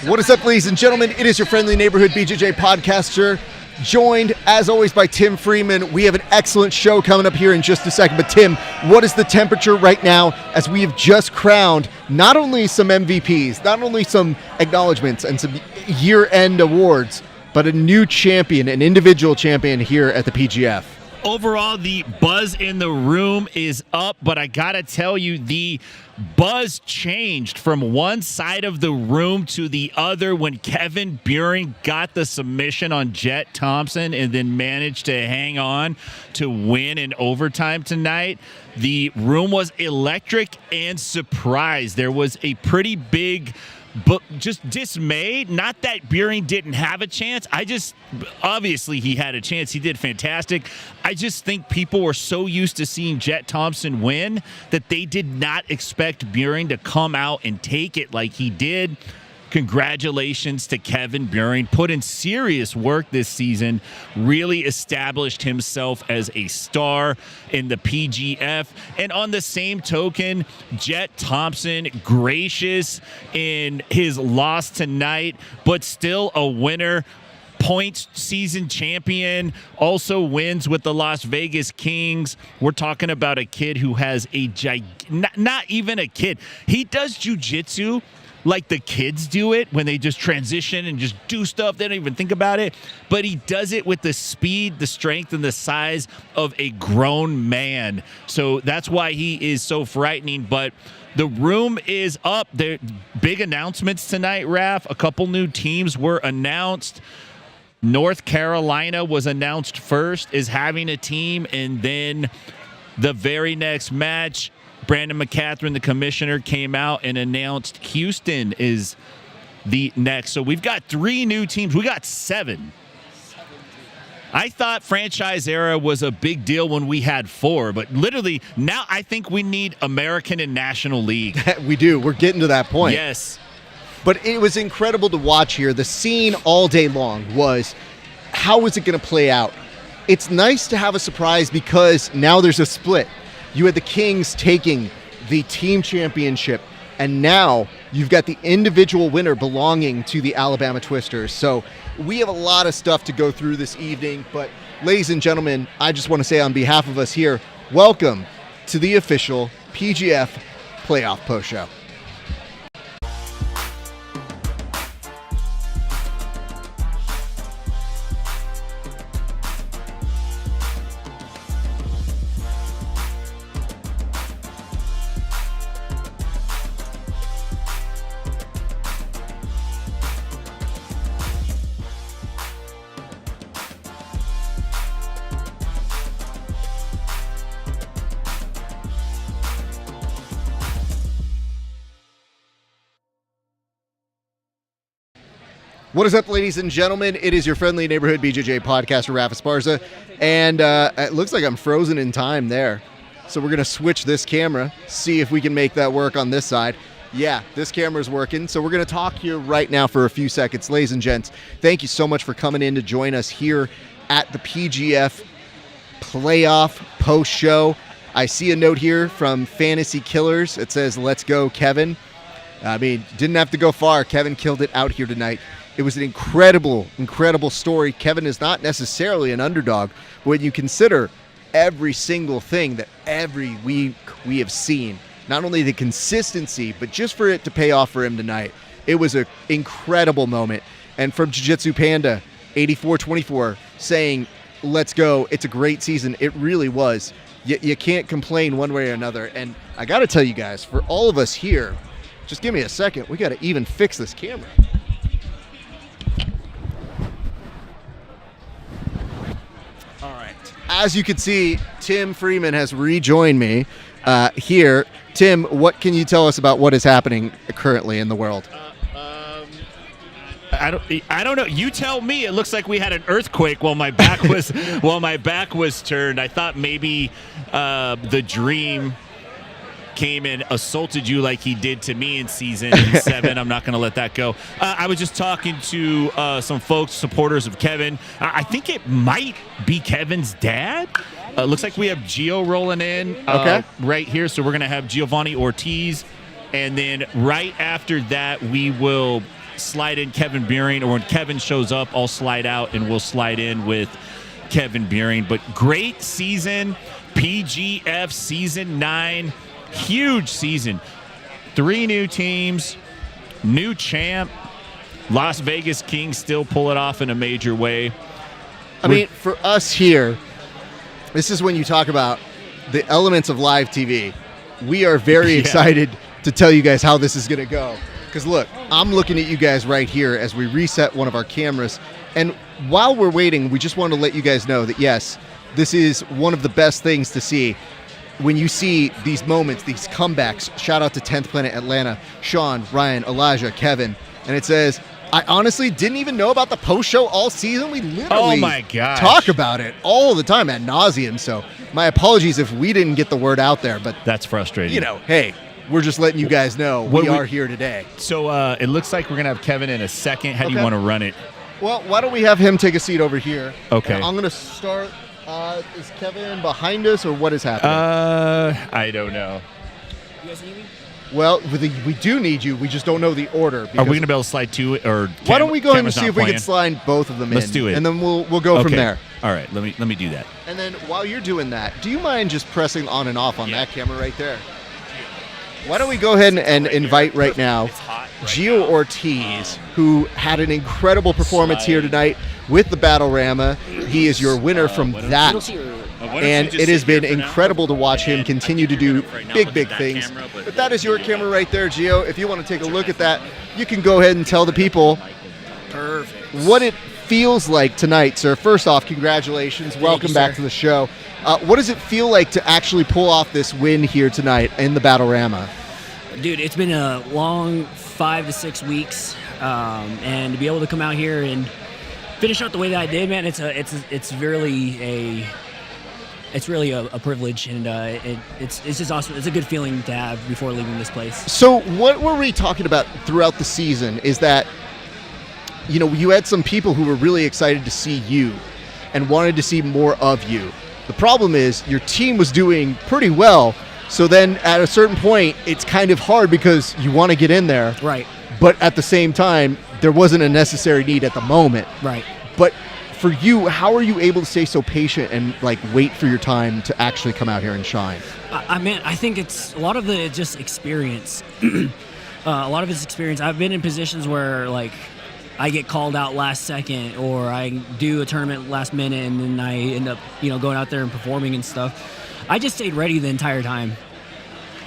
What is up, ladies and gentlemen? It is your friendly neighborhood BJJ podcaster, joined, as always, by Tim Freeman. We have an excellent show coming up here in just a second. But Tim, what is the temperature right now as we have just crowned not only some MVPs, not only some acknowledgments and some year-end awards, but a new champion, an individual champion here at the PGF? Overall, the buzz in the room is up, but I gotta tell you, the buzz changed from one side of the room to the other when Kevin Buehring got the submission on Jet Thompson and then managed to hang on to win in overtime tonight. The room was electric and surprised. There was a pretty big but just dismay. Not that Buehring didn't have a chance. Obviously he had a chance. He did fantastic. I just think people were so used to seeing Jet Thompson win that they did not expect Buehring to come out and take it like he did. Congratulations to Kevin Buehring. Put in serious work this season, really established himself as a star in the PGF. And on the same token, Jet Thompson, gracious in his loss tonight, but still a winner. Points season champion, also wins with the Las Vegas Kings. We're talking about a kid who has not even a kid. He does jiu-jitsu like the kids do it when they just transition and just do stuff. They don't even think about it. But he does it with the speed, the strength, and the size of a grown man. So that's why he is so frightening. But the room is up. There big announcements tonight, Raph. A couple new teams were announced. North Carolina was announced first as having a team, and then the very next match, Brandon McCatherine, the commissioner, came out and announced Houston is the next. So we've got 3 new teams. We got 7. I thought franchise era was a big deal when we had 4, but literally now I think we need American and National League. We do. We're getting to that point. Yes. But it was incredible to watch here. The scene all day long was, how is it going to play out? It's nice to have a surprise because now there's a split. You had the Kings taking the team championship, and now you've got the individual winner belonging to the Alabama Twisters. So we have a lot of stuff to go through this evening, but ladies and gentlemen, I just want to say on behalf of us here, welcome to the official PGF Playoff Post Show. What is up, ladies and gentlemen? It is your friendly neighborhood BJJ podcaster, ESPARZA, and it looks like I'm frozen in time there. So we're going to switch this camera, see if we can make that work on this side. Yeah, this camera's working. So we're going to talk here right now for a few seconds. Ladies and gents, thank you so much for coming in to join us here at the PGF Playoff Post Show. I see a note here from Fantasy Killers. It says, "Let's go, Kevin." I mean, didn't have to go far. Kevin killed it out here tonight. It was an incredible, incredible story. Kevin is not necessarily an underdog, but when you consider every single thing that every week we have seen, not only the consistency, but just for it to pay off for him tonight, it was an incredible moment. And from Jiu-Jitsu Panda, 8424, saying, "Let's go. It's a great season." It really was. You can't complain one way or another. And I got to tell you guys, for all of us here, just give me a second. We got to even fix this camera. All right. As you can see, Tim Freeman has rejoined me here. Tim, what can you tell us about what is happening currently in the world? I don't know. You tell me. It looks like we had an earthquake while my back was turned. I thought maybe the Dream came and assaulted you like he did to me in season 7. I'm not going to let that go. I was just talking to some folks, supporters of Kevin. I think it might be Kevin's dad. Looks like we have Gio rolling in right here. So we're going to have Giovanni Ortiz. And then right after that, we will slide in Kevin Buehring, or when Kevin shows up, I'll slide out and we'll slide in with Kevin Buehring. But great season, PGF Season 9, huge season. 3 new teams, new champ. Las Vegas Kings still pull it off in a major way. I mean, for us here, this is when you talk about the elements of live TV. We are very excited to tell you guys how this is going to go. Because look, I'm looking at you guys right here as we reset one of our cameras. And while we're waiting, we just want to let you guys know that, yes, this is one of the best things to see. When you see these moments, these comebacks, shout out to 10th Planet Atlanta, Sean, Ryan, Elijah, Kevin, and it says, I honestly didn't even know about the post-show all season. We literally talk about it all the time ad nauseum. So my apologies if we didn't get the word out there. But that's frustrating. You know, hey, we're just letting you guys know we are here today. So it looks like we're going to have Kevin in a second. How do you want to run it? Well, why don't we have him take a seat over here? Okay. And I'm going to start. Is Kevin behind us, or what is happening? I don't know. You guys need me? Well, we do need you. We just don't know the order. Are we going to be able to slide to it, or why don't we go ahead and see if we can slide both of them in? Let's do it, and then we'll go from there. All right, let me do that. And then while you're doing that, do you mind just pressing on and off on that camera right there? Why don't we go ahead and invite right now JEO Ortiz, who had an incredible performance here tonight with the Battlerama. He is your winner from that. And it has been incredible to watch him continue to do big things. But that is your camera right there, JEO. If you want to take a look at that, you can go ahead and tell the people what it feels like tonight, sir. First off, congratulations. Welcome back to the show. What does it feel like to actually pull off this win here tonight in the Battlerama? Dude, it's been a long 5 to 6 weeks, and to be able to come out here and finish out the way that I did, man, it's really a privilege, and it's just awesome. It's a good feeling to have before leaving this place. So what were we talking about throughout the season is that, you know, you had some people who were really excited to see you and wanted to see more of you. The problem is your team was doing pretty well, so then at a certain point, it's kind of hard because you want to get in there. Right. But at the same time, there wasn't a necessary need at the moment. Right. But for you, how are you able to stay so patient and like wait for your time to actually come out here and shine? I think it's a lot of the just experience. A lot of it's experience. I've been in positions where like I get called out last second, or I do a tournament last minute, and then I end up, going out there and performing and stuff. I just stayed ready the entire time.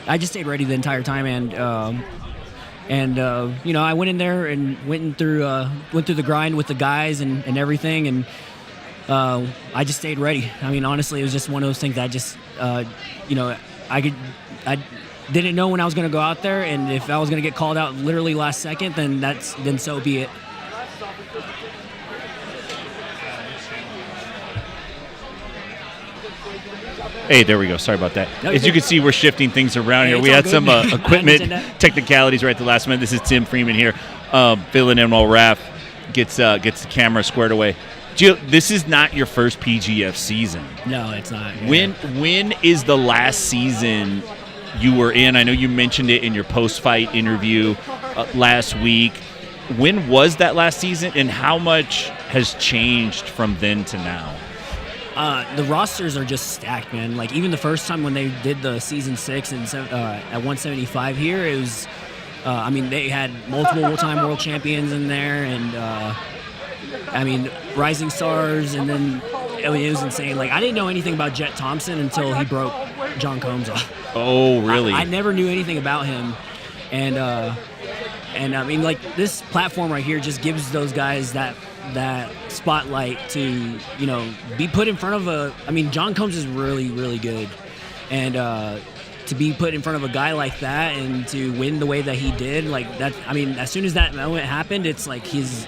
And I went in there and went through the grind with the guys and everything, and I just stayed ready. I mean, honestly, it was just one of those things that I just, I didn't know when I was going to go out there, and if I was going to get called out literally last second, then so be it. Hey, there we go. Sorry about that. No, as you can see, we're shifting things around here. We had some equipment technicalities right at the last minute. This is Tim Freeman here, filling in while Raph gets the camera squared away. Jill, this is not your first PGF season. No, it's not. Yeah. When is the last season you were in? I know you mentioned it in your post-fight interview last week. When was that last season, and how much has changed from then to now? The rosters are just stacked, man. Like, even the first time when they did the season 6 and at 175 here, it was, they had multiple time world champions in there, and rising stars, and then it was insane. Like, I didn't know anything about Jet Thompson until he broke John Combs off. Oh, really? I never knew anything about him, and this platform right here just gives those guys that spotlight to, be put in front of John Combs is really, really good. And to be put in front of a guy like that and to win the way that he did, like that, as soon as that moment happened, it's like his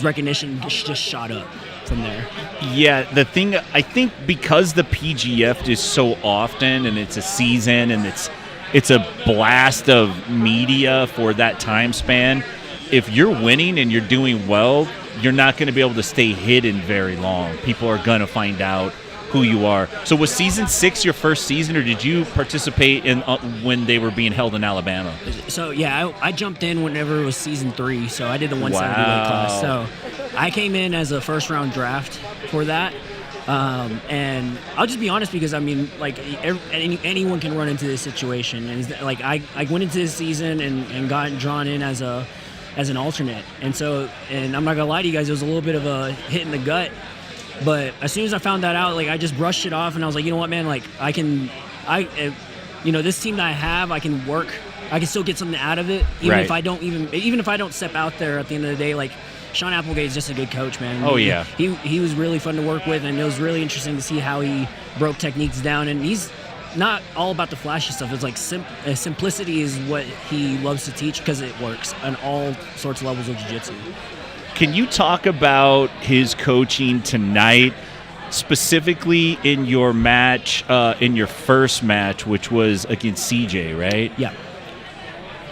recognition just shot up from there. Yeah, the thing, I think because the PGF is so often, and it's a season, and it's a blast of media for that time span, if you're winning and you're doing well, you're not going to be able to stay hidden very long. People are going to find out who you are. So was season 6 your first season, or did you participate in when they were being held in Alabama? So yeah, I jumped in whenever it was season 3. So I did the 170 weight class. So I came in as a first round draft for that. And I'll just be honest, because I mean, like, anyone can run into this situation, and like I went into this season and got drawn in as an alternate, and I'm not gonna lie to you guys, it was a little bit of a hit in the gut, but as soon as I found that out, like, I just brushed it off, and I was like, you know what, man, like, this team that I have, I can still get something out of it, even if I don't step out there at the end of the day. Like, Sean Applegate's just a good coach, man. Oh, yeah. He was really fun to work with, and it was really interesting to see how he broke techniques down. And he's not all about the flashy stuff. It's like simplicity is what he loves to teach, because it works on all sorts of levels of jiu-jitsu. Can you talk about his coaching tonight, specifically in your match, in your first match, which was against CJ, right? Yeah.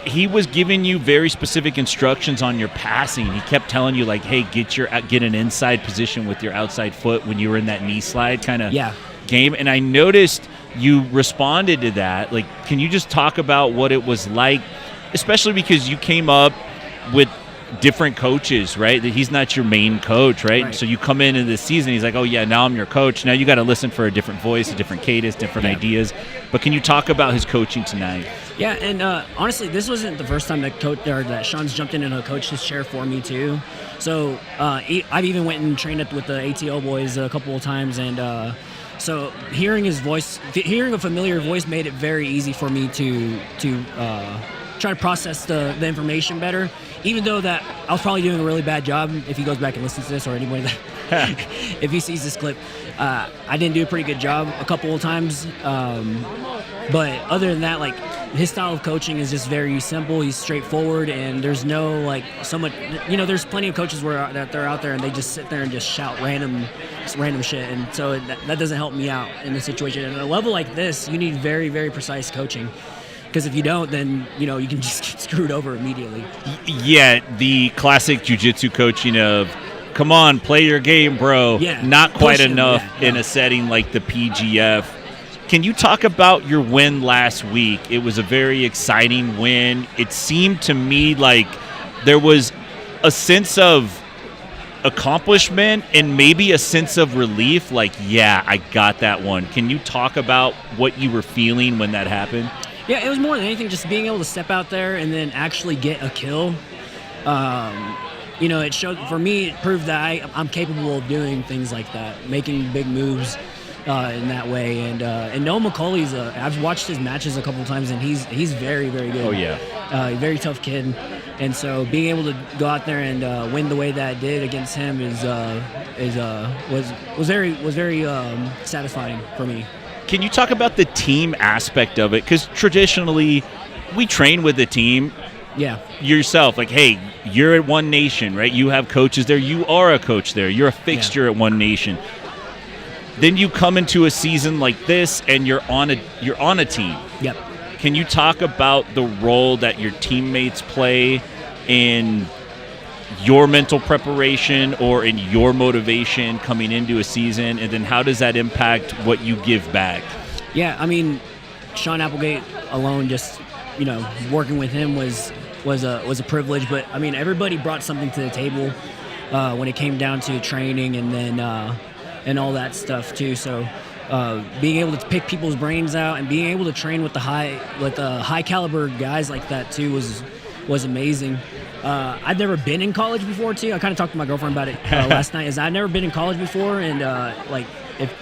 He was giving you very specific instructions on your passing. He kept telling you, like, hey, get an inside position with your outside foot when you were in that knee slide kind of game. And I noticed you responded to that. Like, can you just talk about what it was like, especially because you came up with different coaches, right? That he's not your main coach, right? So you come into this season, he's like, oh, yeah, now I'm your coach. Now you got to listen for a different voice, a different cadence, different ideas. But can you talk about his coaching tonight? Yeah, and honestly, this wasn't the first time that Sean's jumped in a coach's chair for me too. So I've even went and trained with the ATO boys a couple of times, and so hearing his voice, hearing a familiar voice, made it very easy for me to try to process the information better. Even though that I was probably doing a really bad job, if he goes back and listens to this, or anybody that if he sees this clip, I didn't do a pretty good job a couple of times. But other than that, like, his style of coaching is just very simple. He's straightforward, and there's no, like, so much, there's plenty of coaches that they're out there and they just sit there and just shout random shit, and so that doesn't help me out in the situation. And at a level like this, you need very, very precise coaching, because if you don't, then you can just get screwed over immediately. Yeah, the classic jiu-jitsu coaching of, come on, play your game, bro. Yeah, not quite enough in a setting like the PGF. Can you talk about your win last week? It was a very exciting win. It seemed to me like there was a sense of accomplishment and maybe a sense of relief, like, yeah, I got that one. Can you talk about what you were feeling when that happened? Yeah, it was more than anything just being able to step out there and then actually get a kill. It showed, for me, it proved that I'm capable of doing things like that, making big moves in that way. And Noah McCauley's I've watched his matches a couple of times, and he's very, very good. Oh yeah, very tough kid. And so being able to go out there and win the way that I did against him was very satisfying for me. Can you talk about the team aspect of it? Because traditionally, we train with the team. Yeah. Yourself, like, hey, you're at One Nation, right? You have coaches there. You are a coach there. You're a fixture at One Nation. Then you come into a season like this, and you're on a team. Yep. Can you talk about the role that your teammates play in your mental preparation or in your motivation coming into a season, and then how does that impact what you give back? Yeah, I mean, Sean Applegate alone, just working with him was a privilege. But I mean, everybody brought something to the table when it came down to training, and then and all that stuff too. So being able to pick people's brains out and being able to train with the high caliber guys like that too was amazing. I'd never been in college before too. I kind of talked to my girlfriend about it last night. I'd never been in college before, and if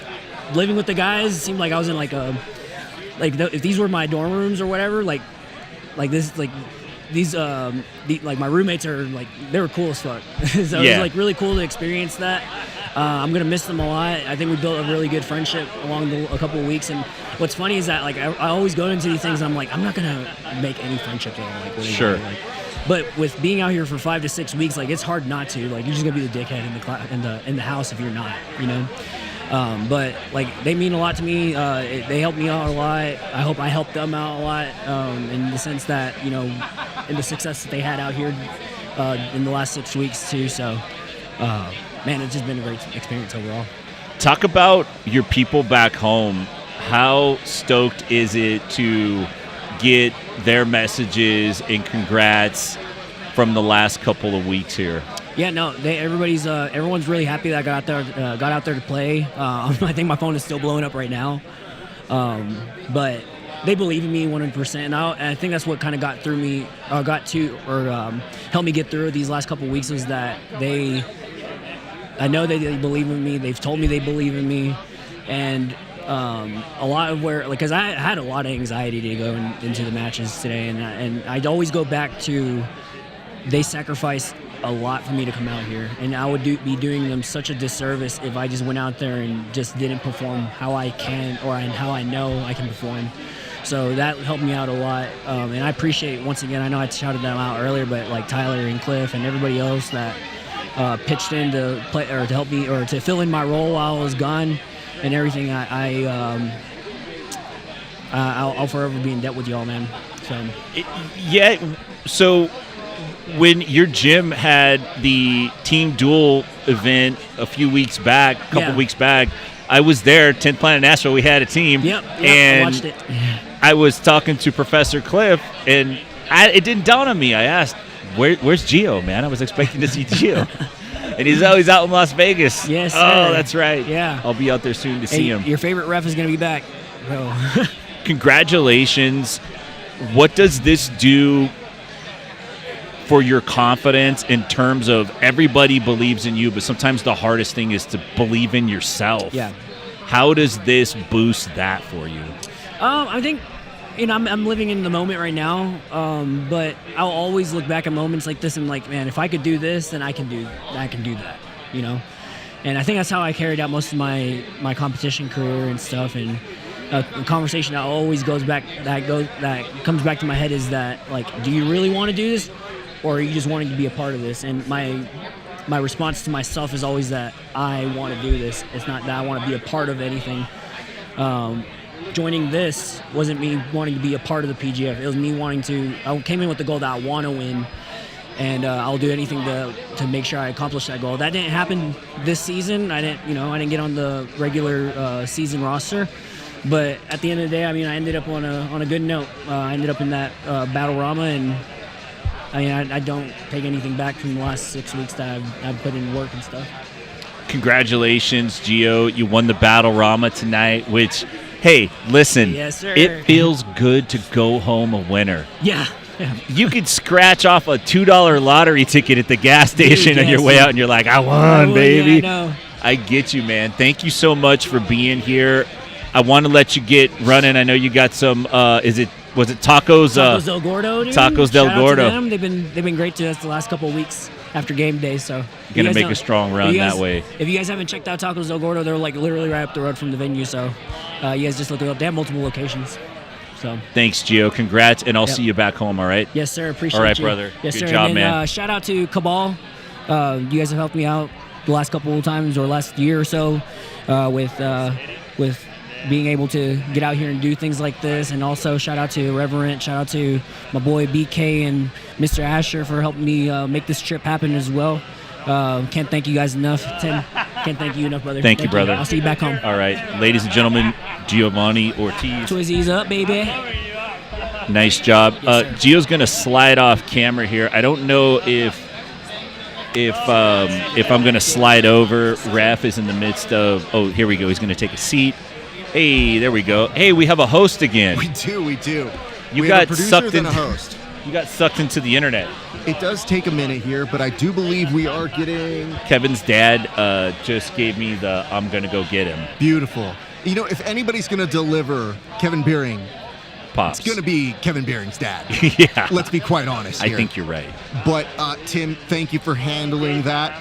living with the guys, it seemed like I was in if these were my dorm rooms or whatever, my roommates are they were cool as fuck. So it was really cool to experience that. I'm gonna miss them a lot. I think we built a really good friendship along a couple of weeks. And what's funny is that I always go into these things and I'm like, I'm not gonna make any friendships at all. Sure. But with being out here for 5 to 6 weeks, it's hard not to. You're just gonna be the dickhead in the house if you're not. But they mean a lot to me. They help me out a lot. I hope I helped them out a lot in the sense that in the success that they had out here in the last 6 weeks too. So. Man, it's just been a great experience overall. Talk about your people back home. How stoked is it to get their messages and congrats from the last couple of weeks here? Yeah, no, everyone's really happy that I got out there to play. I think my phone is still blowing up right now, but they believe in me 100%. And I think that's what kind of helped me get through these last couple of weeks, is that I know that they believe in me. They've told me they believe in me, and a lot of because I had a lot of anxiety to go into the matches today, and I'd always go back to they sacrificed a lot for me to come out here, and I would be doing them such a disservice if I just went out there and just didn't perform how I can or how I know I can perform. So that helped me out a lot, and I appreciate, once again, I know I shouted them out earlier, but like Tyler and Cliff and everybody else that pitched in to play or to help me or to fill in my role while I was gone and everything. I'll forever be in debt with y'all, man. So when your gym had the team duel event a couple weeks back, I was there, 10th Planet Nashville. We had a team. Yep, and I watched it. I was talking to Professor Cliff, and it didn't dawn on me. I asked, where's JEO, man? I was expecting to see JEO. And he's always out in Las Vegas. Yes, sir. Oh, that's right. Yeah. I'll be out there soon to see him. Your favorite ref is going to be back. Oh. Congratulations. What does this do for your confidence in terms of everybody believes in you, but sometimes the hardest thing is to believe in yourself? Yeah. How does this boost that for you? I think, I'm living in the moment right now, but I'll always look back at moments like this and like, man, if I could do this, then I can do that, And I think that's how I carried out most of my competition career and stuff. And a conversation that always comes back to my head is that, like, do you really want to do this, or are you just wanting to be a part of this? And my response to myself is always that I want to do this. It's not that I want to be a part of anything. Joining this wasn't me wanting to be a part of the PGF. It was me I came in with the goal that I want to win, and I'll do anything to make sure I accomplish that goal. That didn't happen this season. I didn't get on the regular season roster, but at the end of the day, I ended up on a good note. I ended up in that Battlerama, and I don't take anything back from the last 6 weeks that I've put in work and stuff. Congratulations, JEO. You won the Battlerama tonight, which, hey, listen, yes, sir. It feels good to go home a winner. Yeah. You could scratch off a $2 lottery ticket at the gas station on your way out, and you're like, I won, baby. Yeah, I know. I get you, man. Thank you so much for being here. I want to let you get running. I know you got some, was it tacos? Tacos Del Gordo, dude. Tacos Del Shout out Gordo. to them. They've been great to us the last couple of weeks after game day. So you're gonna make a strong run that way. If you guys haven't checked out Tacos Del Gordo, they're like literally right up the road from the venue. So you guys just look it up. They have multiple locations. So thanks, JEO. Congrats, and I'll see you back home. All right. Yes, sir. Appreciate you. All right, brother. Yes, Good sir. job, and then, man. Shout out to Cabal. You guys have helped me out the last couple of times or last year or so with being able to get out here and do things like this. And also shout out to Reverent, shout out to my boy BK and Mr. Asher for helping me make this trip happen as well. Can't thank you guys enough, Tim. Can't thank you enough, brother. Thank you, brother. I'll see you back home. All right, ladies and gentlemen, Giovanni Ortiz. Twizzies up, baby. Nice job. Yes, JEO's gonna slide off camera here. I don't know if I'm gonna slide over. Raf is in the midst of. Oh, here we go. He's gonna take a seat. Hey, there we go. Hey, we have a host again. We do. You we got have a producer sucked and in. a host. You got sucked into the internet. It does take a minute here, but I do believe we are getting Kevin's dad just gave me the I'm gonna go get him. beautiful. If anybody's going to deliver Kevin Beering, Pops. it's going to be Kevin Beering's dad. Yeah. Let's be quite honest here. I think you're right. But Tim, thank you for handling that.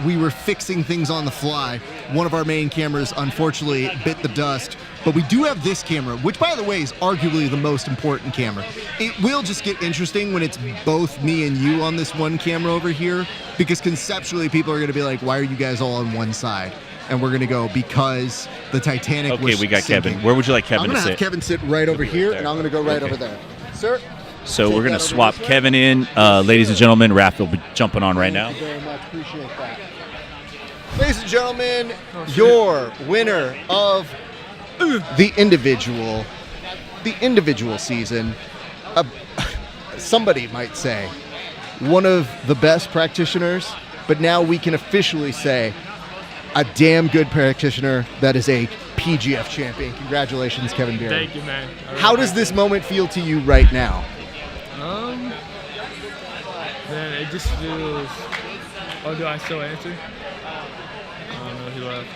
We were fixing things on the fly. One of our main cameras unfortunately bit the dust, but we do have this camera, which by the way is arguably the most important camera. It will just get interesting when it's both me and you on this one camera over here, because conceptually people are going to be like, why are you guys all on one side? And we're going to go because the Titanic was Okay, we got sinking. Kevin. Where would you like I'm Kevin going to to have sit? Kevin sit right over here, There. and I'm going to go right Okay. over there. Sir? So Take we're going that to over swap this way. Kevin in. Ladies and gentlemen, Raph will be jumping on right now. Thank you very much. Appreciate that. Ladies and gentlemen, your winner of the individual season, somebody might say, one of the best practitioners, but now we can officially say a damn good practitioner that is a PGF champion. Congratulations, Kevin Beard. Thank you, man. How does this moment feel to you right now? Man, it just feels. Oh, do I still answer? I don't know. He left.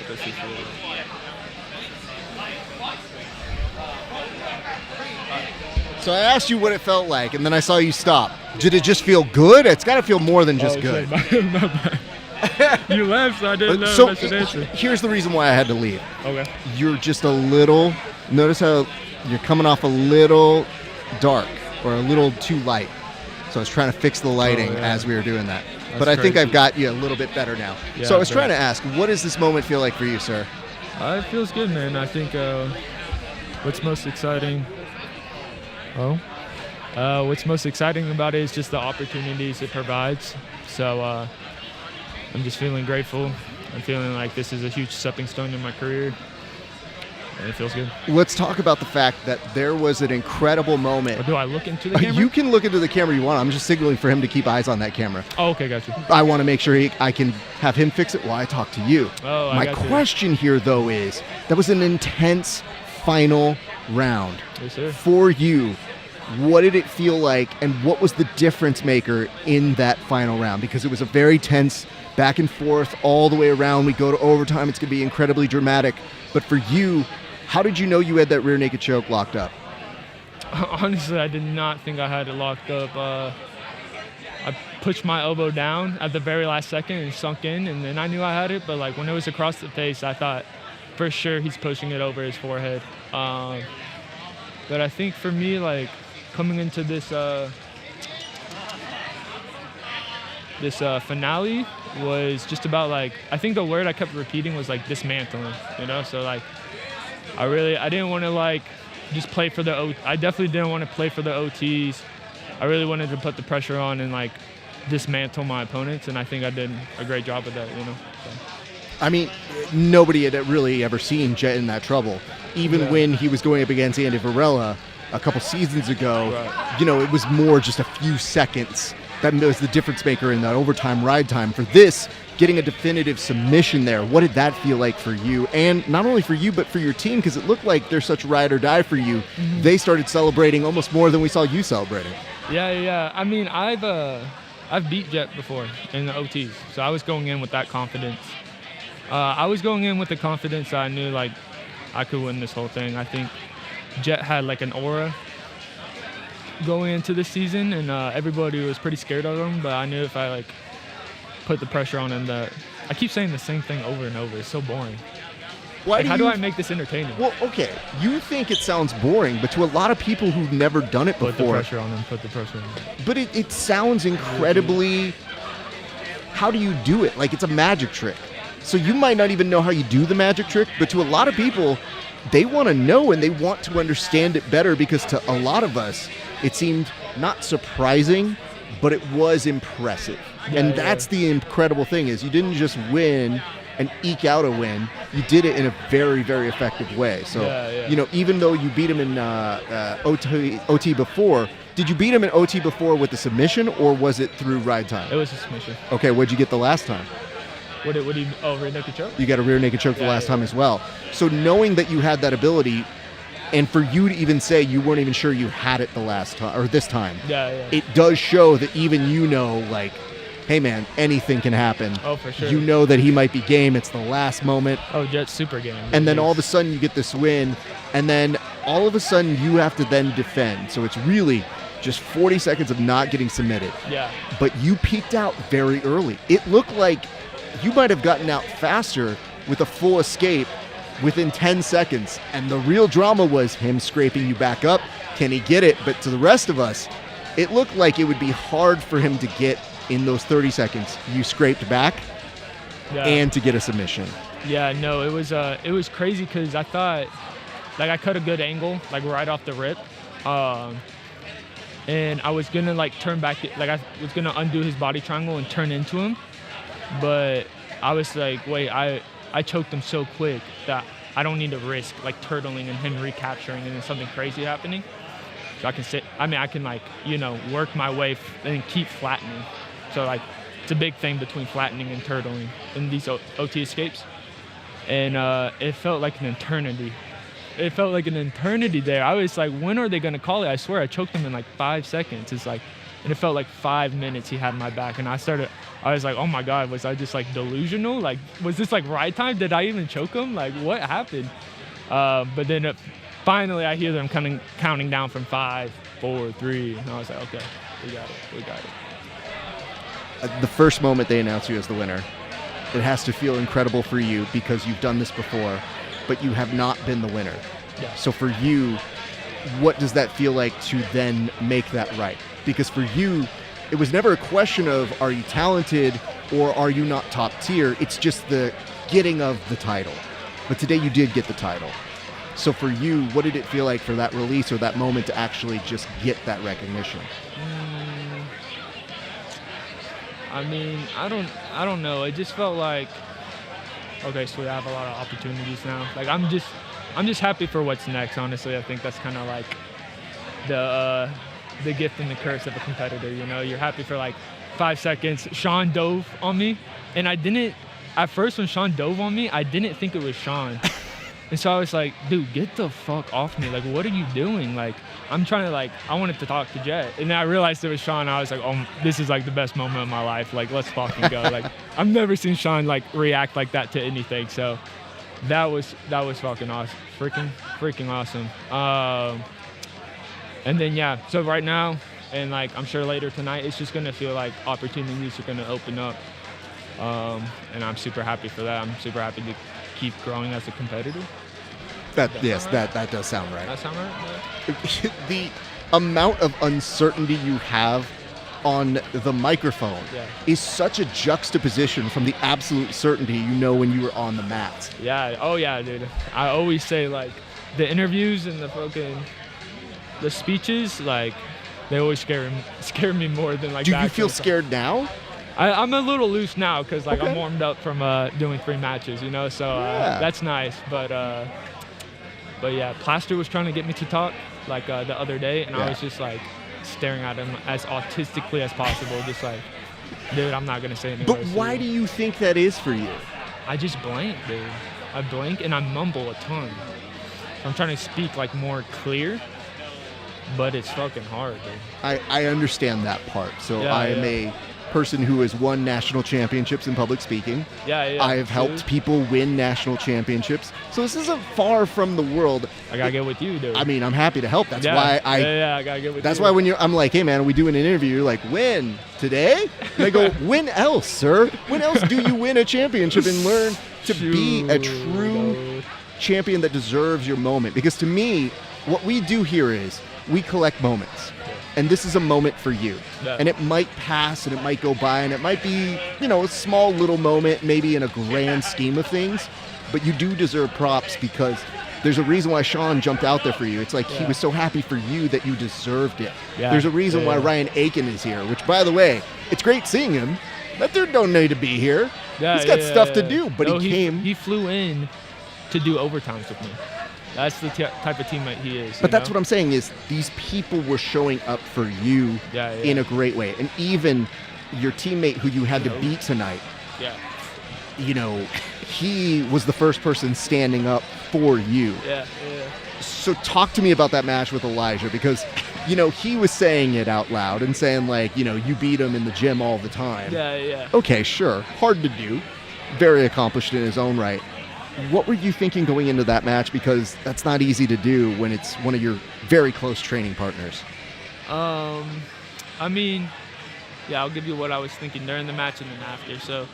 What's he feel? So I asked you what it felt like, and then I saw you stop. Did it just feel good? It's got to feel more than just good. Sorry, my bad. You left, so I didn't know So if I should answer. here's the reason why I had to leave. Okay. You're just a little, notice how you're coming off a little dark or a little too light. So I was trying to fix the lighting as we were doing that. That's but I think crazy. I've got you a little bit better now. Yeah, so I was I trying bet. to ask, what does this moment feel like for you, sir? It feels good, man. I think what's most exciting. What's most exciting about it is just the opportunities it provides. So I'm just feeling grateful. I'm feeling like this is a huge stepping stone in my career, and it feels good. Let's talk about the fact that there was an incredible moment. Or do I look into the camera? You can look into the camera you want. I'm just signaling for him to keep eyes on that camera. Oh, okay, got you. I want to make sure I can have him fix it while I talk to you. Oh, My I got you. question here, though, is that was an intense final round. Yes, sir. For you, what did it feel like, and what was the difference maker in that final round? Because it was a very tense back and forth all the way around. We go to overtime. It's going to be incredibly dramatic. But for you, how did you know you had that rear naked choke locked up? Honestly, I did not think I had it locked up. I pushed my elbow down at the very last second and sunk in, and then I knew I had it. But like when it was across the face, I thought for sure he's pushing it over his forehead. But I think for me, like coming into this finale was just about like, I think the word I kept repeating was like dismantling, you know? So like I didn't want to like just play for the I definitely didn't want to play for the OTs. I really wanted to put the pressure on and like dismantle my opponents, and I think I did a great job of that, you know? So. I mean, nobody had really ever seen Jet in that trouble. Even when he was going up against Andy Varela a couple seasons ago, you know, it was more just a few seconds. That was the difference maker in that overtime ride time. For this, getting a definitive submission there, what did that feel like for you? And not only for you, but for your team, because it looked like they're such ride or die for you. Mm-hmm. They started celebrating almost more than we saw you celebrating. Yeah. I mean, I've beat Jet before in the OTs, so I was going in with that confidence. I was going in with the confidence that I knew like I could win this whole thing. I think Jet had like an aura going into this season, and everybody was pretty scared of him, but I knew if I like put the pressure on him that I keep saying the same thing over and over. It's so boring. How do I make this entertaining? Well, okay, you think it sounds boring, but to a lot of people who've never done it before, put the pressure on him. But it sounds incredibly. How do you do it? Like it's a magic trick. So you might not even know how you do the magic trick, but to a lot of people, they want to know and they want to understand it better, because to a lot of us, it seemed not surprising, but it was impressive. And that's the incredible thing, is you didn't just win and eke out a win. You did it in a very, very effective way. So, you know, even though you beat him in OT before, did you beat him in OT before with the submission, or was it through ride time? It was a submission. Okay, what'd you get the last time? Rear naked choke? You got a rear naked choke the last time as well. So knowing that you had that ability, and for you to even say you weren't even sure you had it the last time, or this time, it does show that even you know, like, hey man, anything can happen. Oh, for sure. You know that he might be game. It's the last moment. Oh, Jet's super game. And then all of a sudden you get this win, and then all of a sudden you have to then defend. So it's really just 40 seconds of not getting submitted. Yeah. But you peaked out very early. It looked like you might have gotten out faster with a full escape within 10 seconds. And the real drama was him scraping you back up. Can he get it? But to the rest of us, it looked like it would be hard for him to get in those 30 seconds. You scraped back and to get a submission. Yeah, no, it was crazy because I thought, like, I cut a good angle, like right off the rip. and I was gonna like turn back, like I was gonna undo his body triangle and turn into him, but I was like, wait, I choked him so quick that I don't need to risk like turtling and him recapturing and then something crazy happening. So I can like, work my way and keep flattening. So like, it's a big thing between flattening and turtling in these OT escapes. And it felt like an eternity. It felt like an eternity there. I was like, when are they gonna call it? I swear I choked him in like 5 seconds. It's like, and it felt like 5 minutes he had my back. And I was like, oh my God, was I just like delusional? Like, was this like ride time? Did I even choke him? Like, what happened? But then finally I hear them counting down from 5, 4, 3. And I was like, okay, we got it. The first moment they announce you as the winner, it has to feel incredible for you because you've done this before, but you have not been the winner. Yeah. So for you, what does that feel like to then make that right? Because for you, it was never a question of are you talented or are you not top tier? It's just the getting of the title. But today you did get the title. So for you, what did it feel like for that release or that moment to actually just get that recognition? I mean, I don't know. It just felt like, okay, so I have a lot of opportunities now. Like I'm just happy for what's next. Honestly, I think that's kind of like the gift and the curse of a competitor. You're happy for like 5 seconds. Sean dove on me, and at first when Sean dove on me, I didn't think it was Sean. And so I was like, dude, get the fuck off me. Like, what are you doing? Like, I'm trying to I wanted to talk to Jet. And then I realized it was Sean. I was like, oh, this is like the best moment of my life. Like, let's fucking go. Like, I've never seen Sean like react like that to anything. So that was fucking awesome. Freaking awesome. And then, yeah, so right now, and like, I'm sure later tonight, it's just going to feel like opportunities are going to open up. And I'm super happy for that. I'm super happy to keep growing as a competitor. That does sound right. That sound right? Yeah. The amount of uncertainty you have on the microphone is such a juxtaposition from the absolute certainty when you were on the mat. Yeah. Oh yeah, dude. I always say like the interviews and the speeches, like they always scare me more than like. Do you feel scared now? I'm a little loose now because like I'm warmed up from doing 3 matches, so that's nice. But yeah, Plaster was trying to get me to talk like the other day, and I was just like staring at him as autistically as possible, just like, dude, I'm not gonna say anything. But why do you think that is for you? I just blank, dude. I blank and I mumble a ton. So I'm trying to speak like more clear, but it's fucking hard, dude. I understand that part. So I am a person who has won national championships in public speaking. I have helped people win national championships. So this isn't far from the world. I gotta get with you, dude. I mean, I'm happy to help. That's why I gotta get with you. That's why when I'm like, hey man, we do an interview, you're like, when? Today? And I go, when else, sir? When else do you win a championship and learn to be a true champion that deserves your moment? Because to me, what we do here is we collect moments. And this is a moment for you. Yeah. And it might pass and it might go by and it might be, a small little moment, maybe in a grand scheme of things, but you do deserve props because there's a reason why Sean jumped out there for you. It's like he was so happy for you that you deserved it. Yeah. There's a reason why Ryan Aiken is here, which, by the way, it's great seeing him. That dude don't need to be here. Yeah, he's got stuff to do, but he came. He flew in to do overtimes with me. That's the type of teammate he is. But that's what I'm saying is these people were showing up for you in a great way. And even your teammate who you had to beat tonight, he was the first person standing up for you. Yeah. So talk to me about that match with Elijah because, he was saying it out loud and saying like, you beat him in the gym all the time. Yeah. Okay, sure. Hard to do. Very accomplished in his own right. What were you thinking going into that match? Because that's not easy to do when it's one of your very close training partners. I mean, I'll give you what I was thinking during the match and then after. So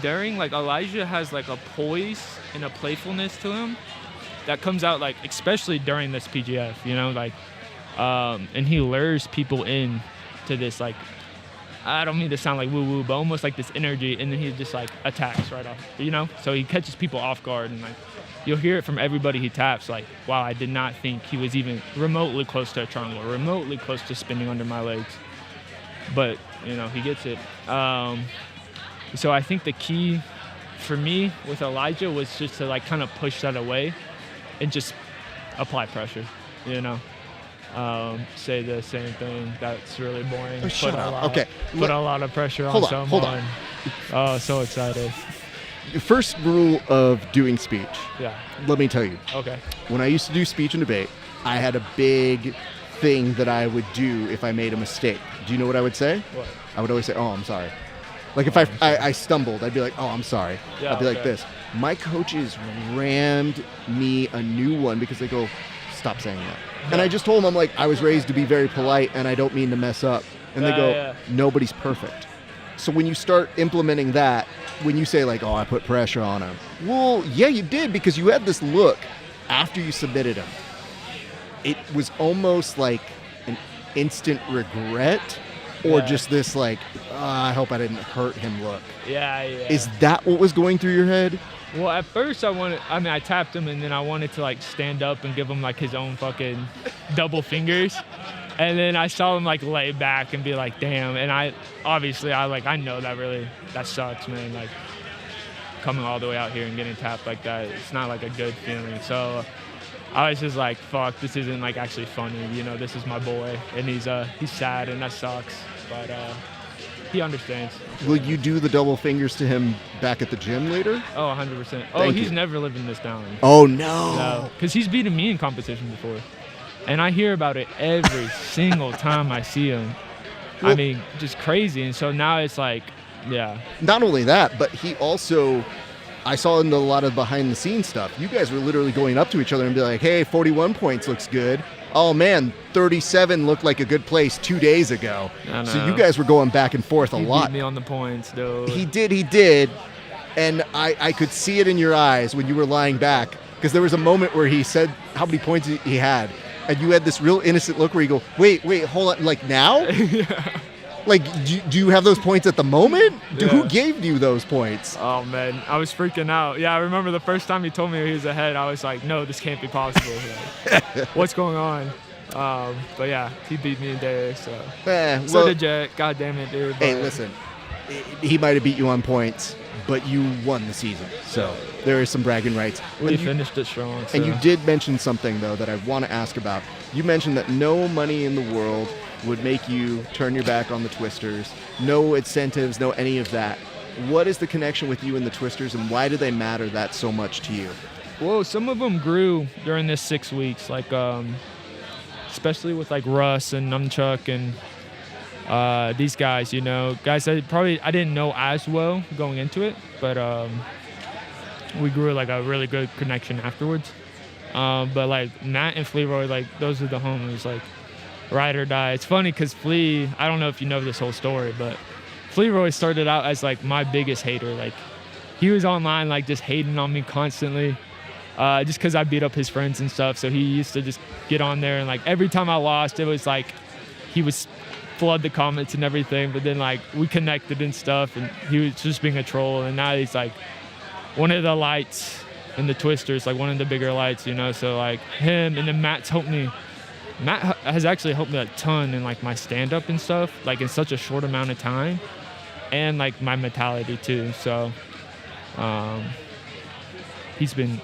during, like, Elijah has like a poise and a playfulness to him that comes out like, especially during this PGF, and he lures people in to this like I don't mean to sound like woo-woo, but almost like this energy, and then he just like attacks right off, you know? So he catches people off guard, and like you'll hear it from everybody he taps, like, wow, I did not think he was even remotely close to a triangle, remotely close to spinning under my legs. But, you know, he gets it. So I think the key for me with Elijah was just to like kind of push that away and just apply pressure, you know? Say the same thing. That's really boring. Oh, shut up. Okay. Put a lot of pressure on someone. Hold on. Oh, so excited. First rule of doing speech. Yeah. Let me tell you. Okay. When I used to do speech and debate, I had a big thing that I would do if I made a mistake. Do you know what I would say? What? I would always say, oh, I'm sorry. Like if I stumbled, I'd be like, oh, I'm sorry. Yeah, I'd be like this. My coaches rammed me a new one because they go, stop saying that. And I just told them, I'm like, I was raised to be very polite and I don't mean to mess up. And they go, nobody's perfect. So when you start implementing that, when you say like, oh, I put pressure on him. Well, yeah, you did, because you had this look after you submitted him. It was almost like an instant regret or just this like, I hope I didn't hurt him look. Yeah. Is that what was going through your head? Well, at first I tapped him, and then I wanted to like stand up and give him like his own fucking double fingers. And then I saw him like lay back and be like, damn. And I know that sucks, man. Like coming all the way out here and getting tapped like that, it's not like a good feeling. So I was just like, fuck, this isn't like actually funny. You know, this is my boy, and he's sad, and that sucks. But he understands. Will you do the double fingers to him back at the gym later? Oh, 100%. Oh, he's never living this down. Oh, no. No, because he's beaten me in competition before. And I hear about it every single time I see him. Well, I mean, just crazy. And so now it's like, yeah. Not only that, but he also, I saw in a lot of behind the scenes stuff, you guys were literally going up to each other and be like, hey, 41 points looks good. Oh man, 37 looked like a good place 2 days ago. So you guys were going back and forth a lot. He beat me on the points, dude. He did. And I could see it in your eyes when you were lying back, because there was a moment where he said how many points he had, and you had this real innocent look where you go, wait, hold on, like now? Yeah. Like, do you have those points at the moment? Yeah. Who gave you those points? Oh, man, I was freaking out. Yeah, I remember the first time he told me he was ahead, I was like, no, this can't be possible. Like, what's going on? But yeah, he beat me in there, so. So did Jet. God damn it, dude. Hey, listen, he might have beat you on points, but you won the season, so there is some bragging rights. We finished it strong. So. And you did mention something, though, that I want to ask about. You mentioned that no money in the world would make you turn your back on the Twisters. No incentives, no any of that. What is the connection with you and the Twisters, and why do they matter that so much to you? Well, some of them grew during this 6 weeks, like especially with like Russ and Numchuck and these guys, you know, guys that I didn't know as well going into it, but we grew like a really good connection afterwards. But like Matt and Fleroy, like those are the homies, like ride or die. It's funny because Flea, I don't know if you know this whole story, but Fleroy started out as like my biggest hater. Like he was online like just hating on me constantly, just because I beat up his friends and stuff. So he used to just get on there and like every time I lost, it was like he was flood the comments and everything. But then like we connected and stuff, and he was just being a troll. And now he's like one of the lights in the Twisters, like one of the bigger lights, you know. So like him, and then Matt's helped me. Matt has actually helped me a ton in like my stand-up and stuff, like in such a short amount of time, and like my mentality too. So he's been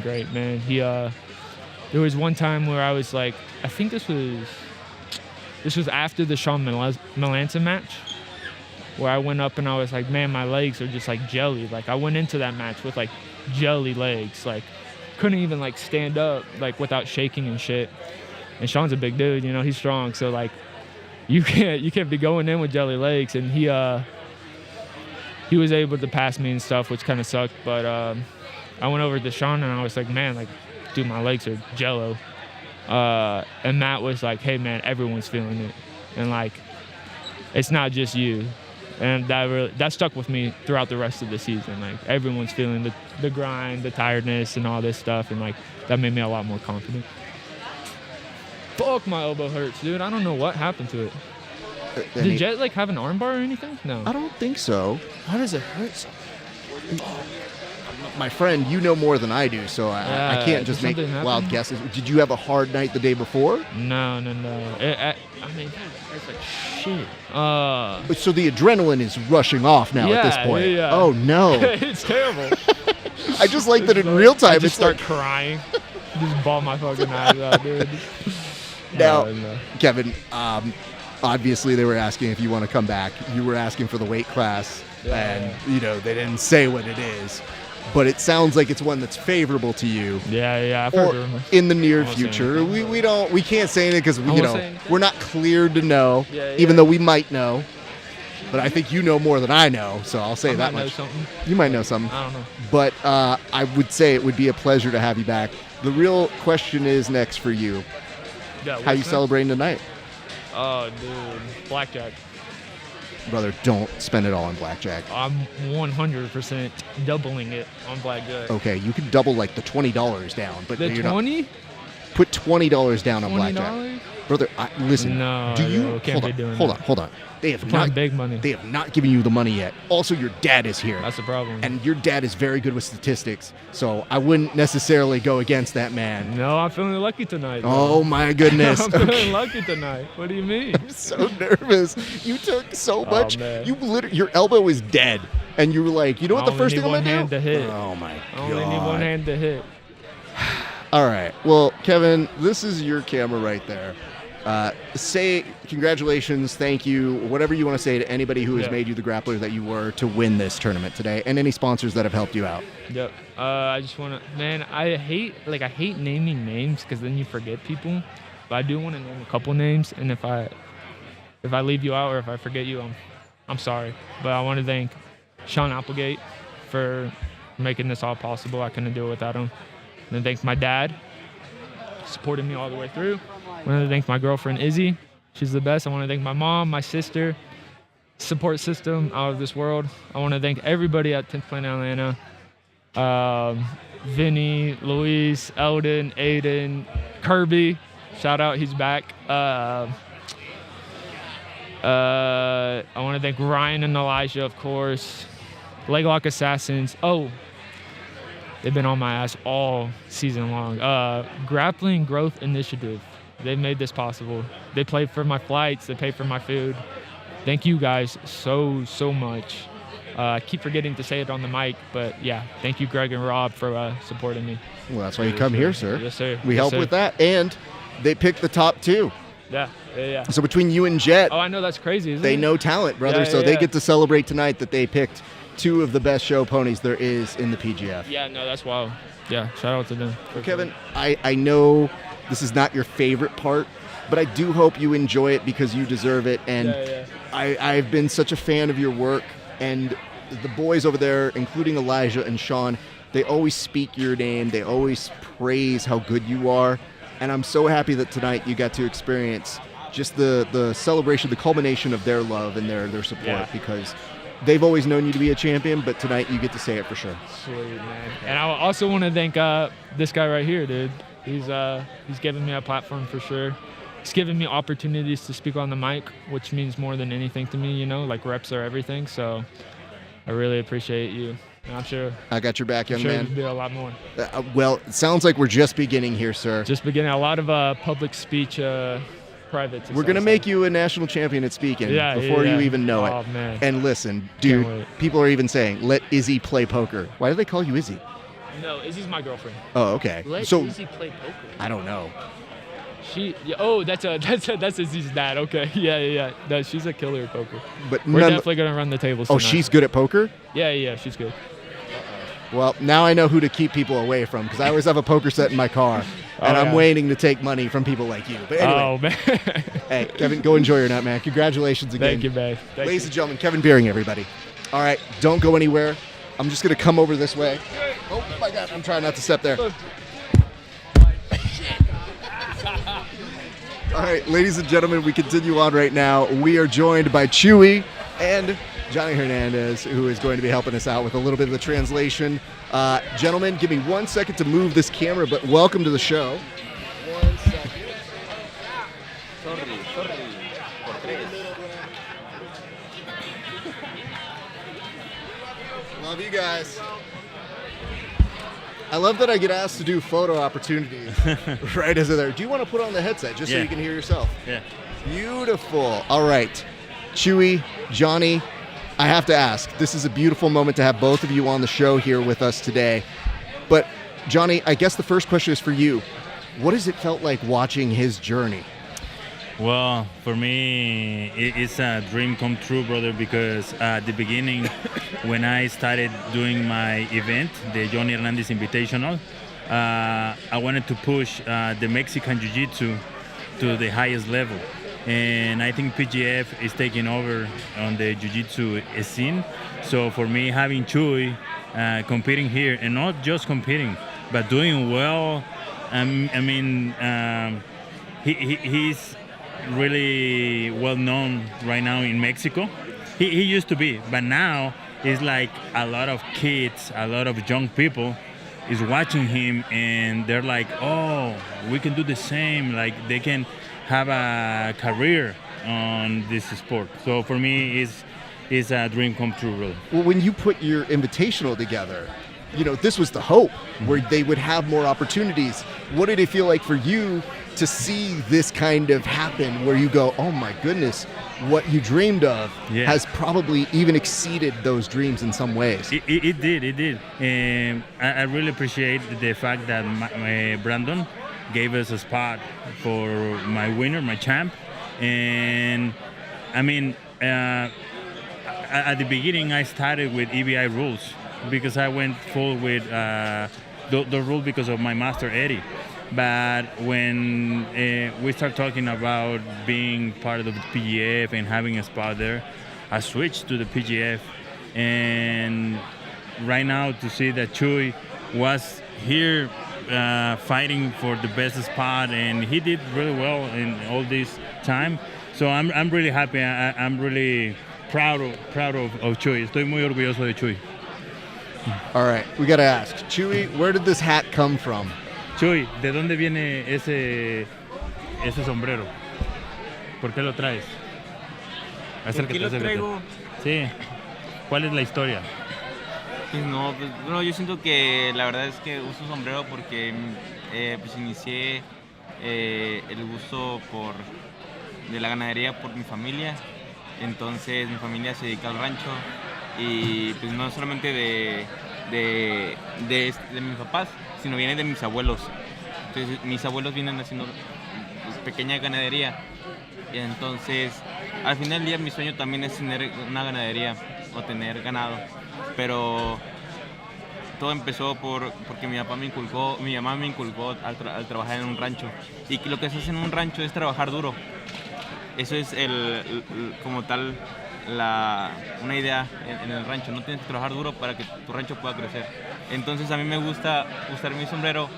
great, man. There was one time where I was like, I think this was after the Sean Melanson match, where I went up and I was like, man, my legs are just like jelly. Like I went into that match with like jelly legs, like couldn't even like stand up like without shaking and shit. And Sean's a big dude, you know, he's strong. So like you can't be going in with jelly legs. And he was able to pass me and stuff, which kind of sucked. But I went over to Sean and I was like, man, like, dude, my legs are jello. And Matt was like, hey man, everyone's feeling it. And like, it's not just you. And that stuck with me throughout the rest of the season. Like everyone's feeling the grind, the tiredness and all this stuff. And like, that made me a lot more confident. Fuck, my elbow hurts, dude. I don't know what happened to it. Did Jet like have an armbar or anything? No. I don't think so. How does it hurt so? My friend, you know more than I do, so I can't just make wild guesses. Did you have a hard night the day before? No. I mean, it's like shit. So the adrenaline is rushing off now at this point. Yeah. Oh no. It's terrible. I just like that in real time. I just start like... crying. Just bawl my fucking eyes out, dude. Now, Kevin, obviously they were asking if you want to come back. You were asking for the weight class, and they didn't say what it is. But it sounds like it's one that's favorable to you. Yeah. I've or heard rumors. in the near future. We can't say anything because we're not cleared to know, even though we might know. But I think you know more than I know, so I'll say that much. You might know something. I don't know. But I would say it would be a pleasure to have you back. The real question is next for you. Yeah, how you celebrating tonight? Oh, dude, blackjack. Brother, don't spend it all on blackjack. I'm 100% doubling it on blackjack. Okay, you could double like the $20 down, but the you're 20? Not. Put $20 down on $20? blackjack. Brother, listen. No, do you can't be doing hold that. Hold on. They have not big money. They have not given you the money yet. Also, your dad is here. That's the problem. And your dad is very good with statistics, so I wouldn't necessarily go against that man. No, I'm feeling lucky tonight. Oh my goodness. I'm feeling lucky tonight. What do you mean? I'm so nervous. You took so much. Man. Your elbow is dead, and you were like, you know what the first thing I'm gonna do? I only need one hand to hit. Oh my god. I only need one hand to hit. All right. Well, Kevin, this is your camera right there. Say congratulations, thank you, whatever you want to say to anybody who has made you the grappler that you were to win this tournament today, and any sponsors that have helped you out. Yep. I just want to, man, I hate naming names because then you forget people, but I do want to name a couple names, and if I leave you out or if I forget you, I'm sorry. But I want to thank Sean Applegate for making this all possible. I couldn't do it without him. And then thank my dad, supporting me all the way through. I want to thank my girlfriend, Izzy. She's the best. I want to thank my mom, my sister, support system out of this world. I want to thank everybody at 10th Planet Atlanta. Vinny, Luis, Eldon, Aiden, Kirby. Shout out, he's back. I want to thank Ryan and Elijah, of course. Leglock Assassins. Oh, they've been on my ass all season long. Grappling Growth Initiative. They made this possible. They paid for my flights. They paid for my food. Thank you guys so much. I keep forgetting to say it on the mic, but yeah, thank you, Greg and Rob, for supporting me. Well, that's why you come here, sir. Yes, sir. We help with that, and they picked the top two. Yeah. So between you and Jet, I know that's crazy, isn't it? They know talent, brother, so they get to celebrate tonight that they picked two of the best show ponies there is in the PGF. Yeah, no, that's wild. Yeah, shout out to them. Well, Kevin, I know this is not your favorite part, but I do hope you enjoy it because you deserve it. And I've been such a fan of your work. And the boys over there, including Elijah and Sean, they always speak your name. They always praise how good you are. And I'm so happy that tonight you got to experience just the celebration, the culmination of their love and their support because they've always known you to be a champion, but tonight you get to say it for sure. Sweet, man. And I also want to thank this guy right here, dude. He's given me a platform for sure. He's given me opportunities to speak on the mic, which means more than anything to me, like reps are everything. So I really appreciate you. And I'm sure I got your back, young man. There'll be a lot more. Well, it sounds like we're just beginning here, sir. Just beginning. A lot of public speech, private. We're going to make you a national champion at speaking before you even know it. Man. And listen, dude, people are even saying, let Izzy play poker. Why do they call you Izzy? No, Izzy's my girlfriend. Oh, okay. Let Izzy play poker. I don't know. That's Izzy's dad. Okay, yeah. No, she's a killer at poker. But we're definitely gonna run the tables. Oh, tonight. She's good at poker? Yeah, she's good. Well, now I know who to keep people away from because I always have a poker set in my car, and I'm waiting to take money from people like you. But anyway, oh man. Hey, Kevin, go enjoy your night, man. Congratulations again. Thank you, man. Ladies and gentlemen, Kevin Beering, everybody. All right, don't go anywhere. I'm just gonna come over this way. Oh my God, I'm trying not to step there. All right, ladies and gentlemen, we continue on right now. We are joined by Chuy and Johnny Hernandez, who is going to be helping us out with a little bit of the translation. Gentlemen, give me 1 second to move this camera, but welcome to the show. 1 second. Love you guys. I love that I get asked to do photo opportunities right as they're there. Do you want to put on the headset just so you can hear yourself? Yeah. Beautiful. All right. Chewy, Johnny, I have to ask. This is a beautiful moment to have both of you on the show here with us today. But Johnny, I guess the first question is for you. What has it felt like watching his journey? Well, for me, it's a dream come true, brother, because at the beginning, when I started doing my event, the Johnny Hernandez Invitational, I wanted to push the Mexican Jiu-Jitsu to the highest level. And I think PGF is taking over on the Jiu-Jitsu scene. So for me, having Chuy competing here, and not just competing, but doing well, he's really well known right now in Mexico. He used to be, but now it's like a lot of kids, a lot of young people is watching him, and they're like, oh, we can do the same. Like they can have a career on this sport. So for me, it's a dream come true, really. Well, when you put your invitational together, you know, this was the hope where they would have more opportunities. What did it feel like for you to see this kind of happen where you go, oh my goodness, what you dreamed of has probably even exceeded those dreams in some ways? It did. And I really appreciate the fact that Brandon gave us a spot for my winner, my champ. And I mean, at the beginning, I started with EBI rules because I went full with the rule because of my master, Eddie. But when we start talking about being part of the PGF and having a spot there, I switched to the PGF. And right now to see that Chuy was here fighting for the best spot, and he did really well in all this time. So I'm really happy. I'm really proud of Chuy. Estoy muy orgulloso de Chuy. All right, we got to ask, Chuy, where did this hat come from? Chuy, ¿de dónde viene ese sombrero? ¿Por qué lo traes? ¿Por qué lo traigo? Sí. ¿Cuál es la historia? Pues no, bueno, yo siento que la verdad es que uso sombrero porque pues inicié el gusto de la ganadería por mi familia. Entonces mi familia se dedica al rancho y pues no solamente de mis papás, sino viene de mis abuelos. Entonces mis abuelos vienen haciendo pues, pequeña ganadería. Y entonces al final del día mi sueño también es tener una ganadería o tener ganado. Pero todo empezó porque mi mamá me inculcó al trabajar en un rancho. Y que lo que se hace en un rancho es trabajar duro. Eso es como tal una idea en el rancho. No tienes que trabajar duro para que tu rancho pueda crecer. Entonces a mí me gusta usar mi sombrero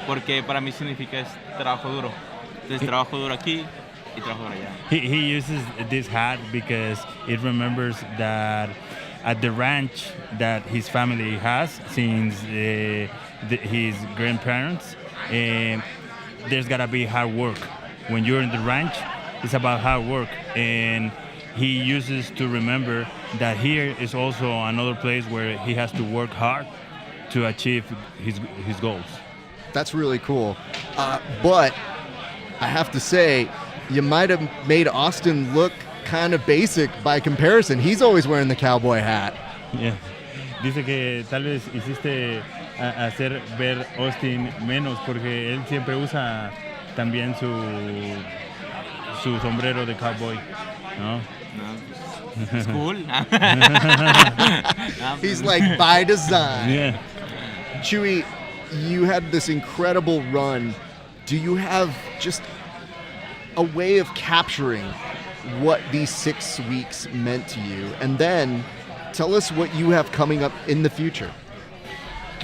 porque para mí significa es trabajo duro. Entonces trabajo duro aquí y trabajo duro allá. He uses this hat because it remembers that at the ranch that his family has since his grandparents, there's gotta be hard work. When you're in the ranch, it's about hard work, and he uses to remember that here is also another place where he has to work hard to achieve his goals. That's really cool. But I have to say, you might have made Austin look kind of basic by comparison. He's always wearing the cowboy hat. Yeah. Dice que tal vez hiciste hacer ver Austin menos porque él siempre usa también su sombrero de cowboy, ¿no? No, it's cool. He's like by design. Yeah. Chuy, you had this incredible run. Do you have just a way of capturing what these 6 weeks meant to you? And then tell us what you have coming up in the future.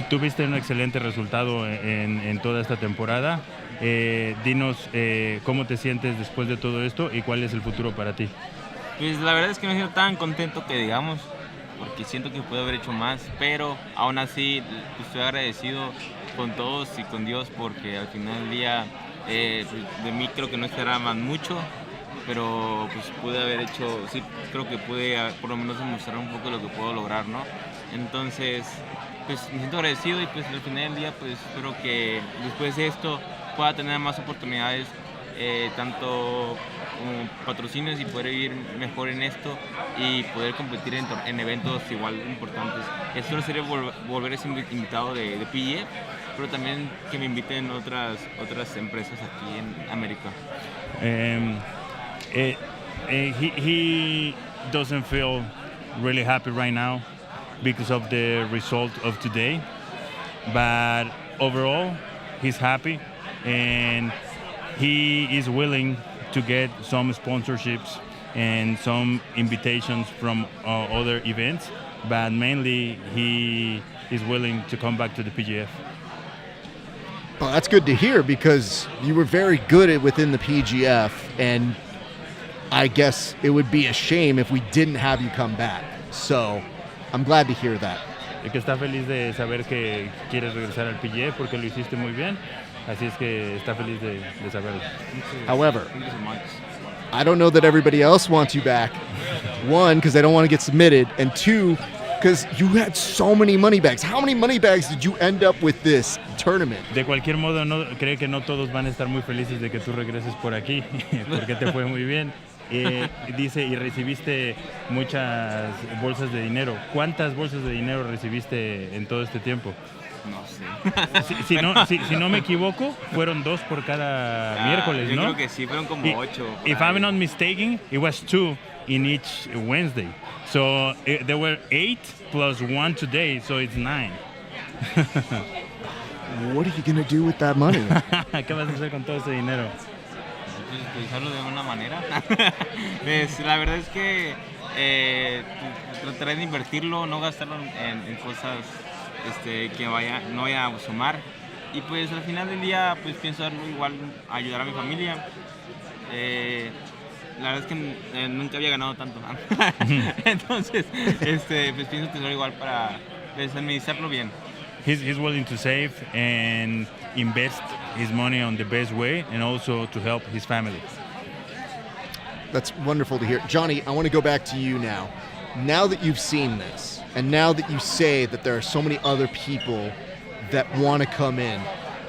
Tuviste un excelente resultado en toda esta temporada. Dinos cómo te sientes después de todo esto y cuál es el futuro para ti. Pues la verdad es que no he sido tan contento que digamos, porque siento que puedo haber hecho más, pero aún así estoy agradecido con todos y con Dios porque al final del día de mí creo que no esperaban mucho, pero pues pude haber hecho, sí, creo que pude por lo menos demostrar un poco lo que puedo lograr, ¿no? Entonces, pues me siento agradecido y pues al final del día pues espero que después de esto pueda tener más oportunidades, tanto como patrocinios y poder ir mejor en esto y poder competir en eventos igual importantes. Esto sería volver a ser invitado de PGF, pero también que me inviten otras empresas aquí en América. He doesn't feel really happy right now because of the result of today, but overall he's happy and he is willing to get some sponsorships and some invitations from other events, but mainly he is willing to come back to the PGF. Well, that's good to hear because you were very good within the PGF, and I guess it would be a shame if we didn't have you come back. So I'm glad to hear that. El que está feliz de saber que quieres regresar al PGF porque lo hiciste muy bien, así es que está feliz de saberlo. However, Thank you so much. I don't know that everybody else wants you back. One, because they don't want to get submitted, and two, because you had so many money bags. How many money bags did you end up with this tournament? De cualquier modo, creo que no todos van a estar muy felices de que tú regreses por aquí, porque te fue muy bien. Dice, y recibiste muchas bolsas de dinero. ¿Cuántas bolsas de dinero recibiste en todo este tiempo? No sé. Si no me equivoco, fueron 2 por cada miércoles, yo ¿no? creo que sí, fueron como 8. If I'm not mistaken, it was 2 in each Wednesday. So there were 8 plus 1 today, so it's 9. What are you going to do with that money? ¿Qué vas a hacer con todo ese dinero? Pues utilizarlo de una manera. Pues, la verdad es que trataré de invertirlo, no gastarlo en cosas que no vaya a sumar. Y pues al final del día pues pienso darlo igual, ayudar a mi familia. La verdad es que nunca había ganado tanto. Entonces pues pienso utilizarlo igual para pues, administrarlo bien. He's willing to save and invest his money on the best way and also to help his family. That's wonderful to hear. Johnny, I want to go back to you now. Now that you've seen this, and now that you say that there are so many other people that want to come in,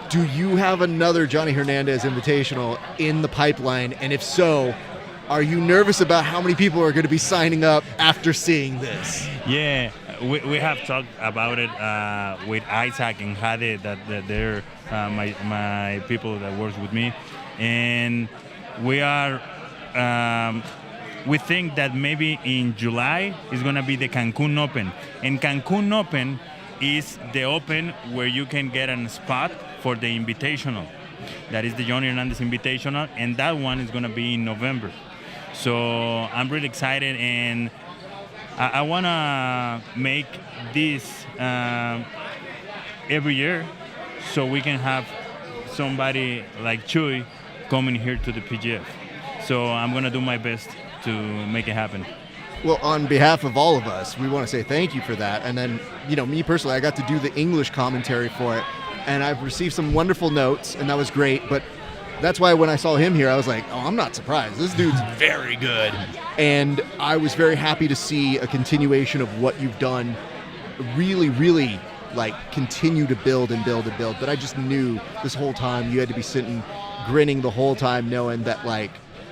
do you have another Johnny Hernandez Invitational in the pipeline? And if so, are you nervous about how many people are going to be signing up after seeing this? Yeah, we have talked about it with Isaac and Jade, that they're my people that works with me, and we are we think that maybe in July is going to be the Cancun Open, and Cancun Open is the open where you can get a spot for the Invitational. That is the Johnny Hernandez Invitational, and that one is going to be in November. So I'm really excited, and I want to make this every year so we can have somebody like Chuy coming here to the PGF. So I'm going to do my best to make it happen. Well, on behalf of all of us, we want to say thank you for that. And then, me personally, I got to do the English commentary for it, and I've received some wonderful notes, and that was great. But that's why when I saw him here, I was like, oh, I'm not surprised. This dude's very good. And I was very happy to see a continuation of what you've done, really, really, continue to build and build and build. But I just knew this whole time you had to be sitting, grinning the whole time, knowing that,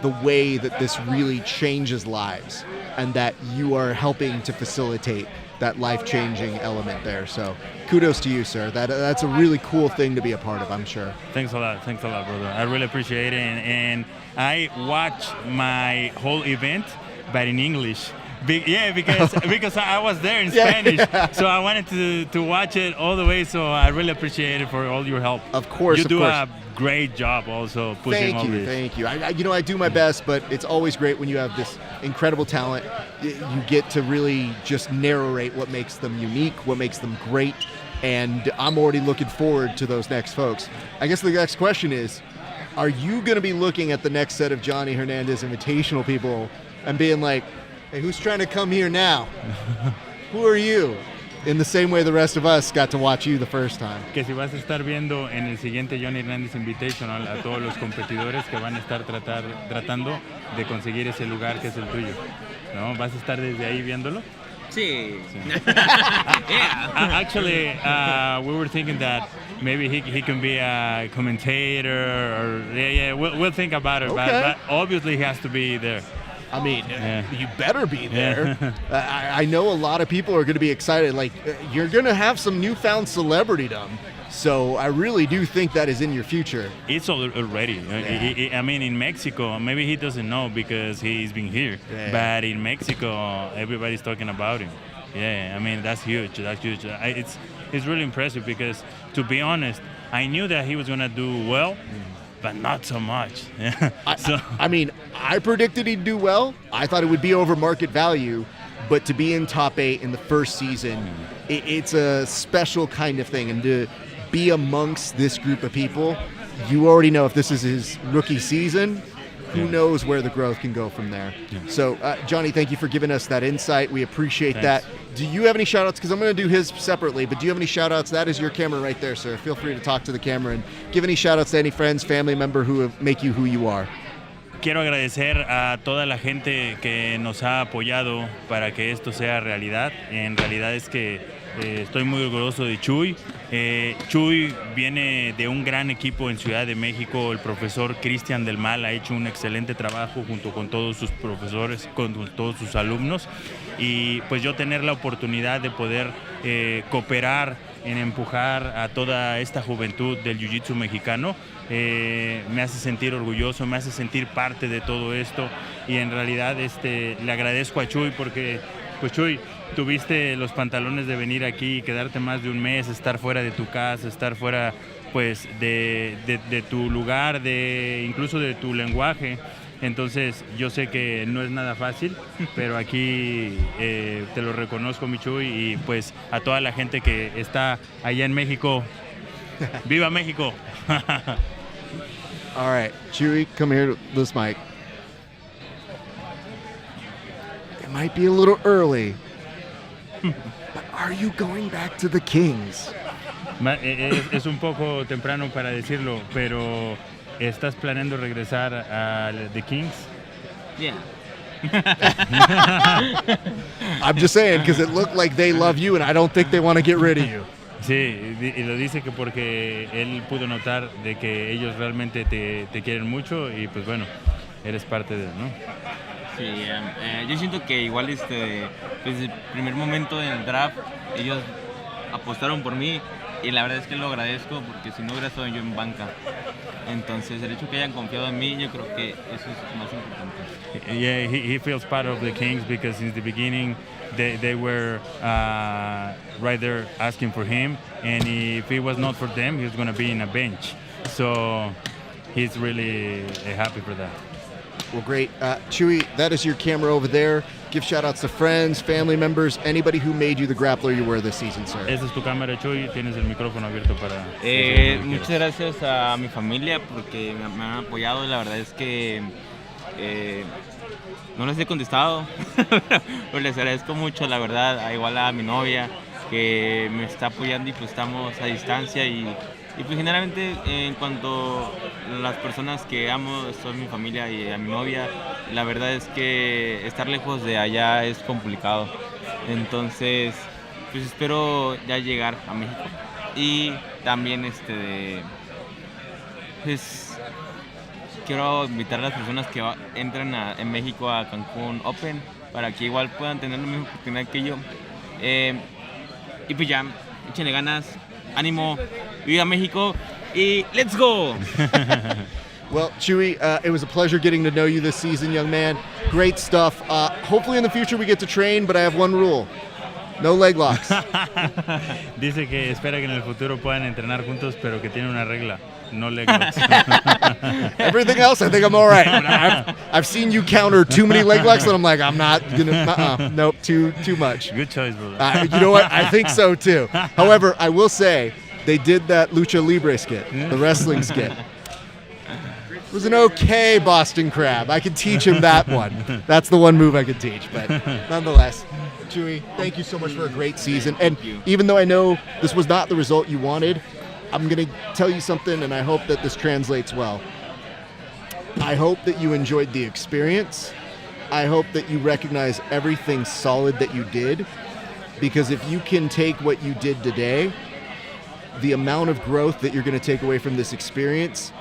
the way that this really changes lives and that you are helping to facilitate that life-changing element there. So kudos to you, sir. That's a really cool thing to be a part of, I'm sure. Thanks a lot, brother. I really appreciate it. And I watched my whole event, but in English. Because I was there in Spanish, so I wanted to watch it all the way. So I really appreciate it for all your help. Of course, you do a great job also pushing all this. Thank you. I do my best, but it's always great when you have this incredible talent. You get to really just narrate what makes them unique, what makes them great, and I'm already looking forward to those next folks. I guess the next question is, are you going to be looking at the next set of Johnny Hernandez Invitational people and being like, hey, who's trying to come here now? Who are you? in the same way the rest of us got to watch you the first time. Que si vas a estar viendo en el siguiente Johnny Hernández Invitational a todos los competidores que van a estar tratando de conseguir ese lugar que es el tuyo, ¿no? ¿Vas a estar desde ahí viéndolo? Sí. Yeah. Actually, we were thinking that maybe he can be a commentator, or we'll think about it. Okay. But obviously he has to be there. I mean, Yeah. you better be there. I know a lot of people are going to be excited. Like, you're going to have some newfound celebritydom. So I really do think that is in your future. It's already. I mean, in Mexico, maybe he doesn't know because he's been here. Yeah. But in Mexico, everybody's talking about him. Yeah, I mean, that's huge. That's huge. It's really impressive because, to be honest, I knew that he was going to do well, but not so much. I mean, I predicted he'd do well. I thought it would be over market value, but to be in top 8 in the first season, it's a special kind of thing. And to be amongst this group of people, you already know if this is his rookie season, who knows where the growth can go from there. Yeah. So, Johnny, thank you for giving us that insight. We appreciate Thanks. that. Do you have any shout-outs? Because I'm going to do his separately, but do you have any shout-outs? That is your camera right there, sir. Feel free to talk to the camera and give any shout-outs to any friends, family member who make you who you are. Quiero agradecer a toda la gente que nos ha apoyado para que esto sea realidad. En realidad es que estoy muy orgulloso de Chuy. Chuy viene de un gran equipo en Ciudad de México. El profesor Cristian del Mal ha hecho un excelente trabajo junto con todos sus profesores, con todos sus alumnos. Y pues yo tener la oportunidad de poder cooperar en empujar a toda esta juventud del Jiu-Jitsu mexicano me hace sentir orgulloso, me hace sentir parte de todo esto. Y en realidad le agradezco a Chuy porque, pues Chuy, tuviste los pantalones de venir aquí, quedarte más de un mes, estar fuera de tu casa, estar fuera pues de tu lugar, incluso de tu lenguaje. Entonces yo sé que no es nada fácil, pero aquí te lo reconozco, mi Chuy, y pues a toda la gente que está allá en México, ¡viva México! All right, Chewy, come here to this mic. It might be a little early, but are you going back to the Kings? Es un poco temprano para decirlo, pero ¿estás planeando regresar a The Kings? Yeah. I'm just saying, because it looked like they love you, and I don't think they want to get rid of you. Sí, y lo dice que porque él pudo notar de que ellos realmente te quieren mucho y pues bueno, eres parte de él, ¿no? Sí, yo siento que igual desde el primer momento en el draft ellos apostaron por mí y la verdad es que lo agradezco porque si no hubiera estado yo en banca. Entonces el hecho que hayan confiado en mí, yo creo que eso es más importante. Yeah, he feels part of the Kings because since the beginning they were right there asking for him, and if it was not for them, he was going to be in a bench. So he's really happy for that. Well, great. Chewy, that is your camera over there. Give shout-outs to friends, family members, anybody who made you the grappler you were this season, sir. Esa es tu cámara, Chuy. Tienes el micrófono abierto para... Muchas gracias a mi familia porque me han apoyado. La verdad es que no les he contestado, pero les agradezco mucho, la verdad. Igual a mi novia que me está apoyando y pues estamos a distancia y pues generalmente en cuanto a las personas que amo, son mi familia y a mi novia, la verdad es que estar lejos de allá es complicado. Entonces, pues espero ya llegar a México. Y también pues quiero invitar a las personas que entran en México a Cancún Open para que igual puedan tener la misma oportunidad que yo. Y pues ya, échenle ganas, ánimo, viva México y let's go! Well, Chewy, it was a pleasure getting to know you this season, young man. Great stuff. Hopefully in the future we get to train, but I have one rule. No leg locks. Dice que espera que en el futuro puedan entrenar juntos, pero que tiene una regla. No leg locks. Everything else, I think I'm all right. I've seen you counter too many leg locks, and I'm like, I'm not gonna. Nope, too much. Good choice, brother. You know what? I think so too. However, I will say they did that lucha libre skit, the wrestling skit. It was an okay Boston Crab. I could teach him that one. That's the one move I could teach, but nonetheless. Chuy. Thank you so much for a great season. And even though I know this was not the result you wanted, I'm going to tell you something, and I hope that this translates well. I hope that you enjoyed the experience. I hope that you recognize everything solid that you did, because if you can take what you did today, the amount of growth that you're going to take away from this experience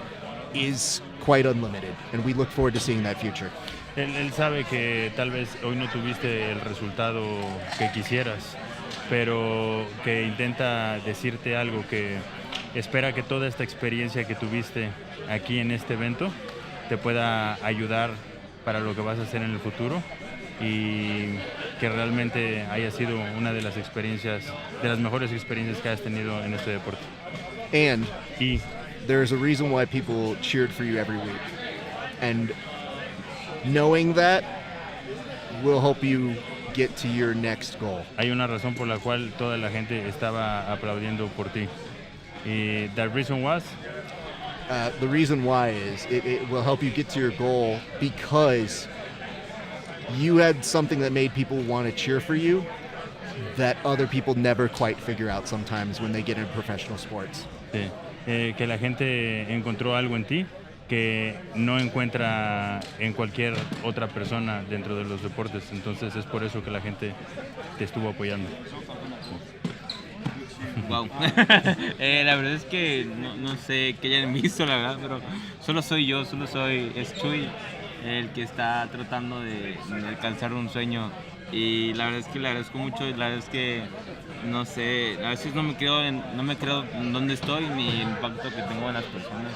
is quite unlimited, and we look forward to seeing that future. Él sabe que tal vez hoy no tuviste el resultado que quisieras, pero que intenta decirte algo, que espera que toda esta experiencia que tuviste aquí en este evento te pueda ayudar para lo que vas a hacer en el futuro, y que realmente haya sido una de las experiencias, de las mejores experiencias que has tenido en este deporte. And Y there's a reason why people cheered for you every week. And knowing that will help you get to your next goal. hay una razón por la cual toda la gente estaba aplaudiendo por ti. Y that reason was, The reason why is it will help you get to your goal because you had something that made people want to cheer for you that other people never quite figure out sometimes when they get into professional sports. sí, que la gente encontró algo en ti que no encuentra en cualquier otra persona dentro de los deportes. Entonces es por eso que la gente te estuvo apoyando. Wow. La verdad es que no sé qué hayan visto, la verdad, pero solo soy yo, es Chuy el que está tratando de alcanzar un sueño, y la verdad es que le agradezco mucho. La verdad es que no sé, a veces no me creo en dónde estoy ni el impacto que tengo en las personas,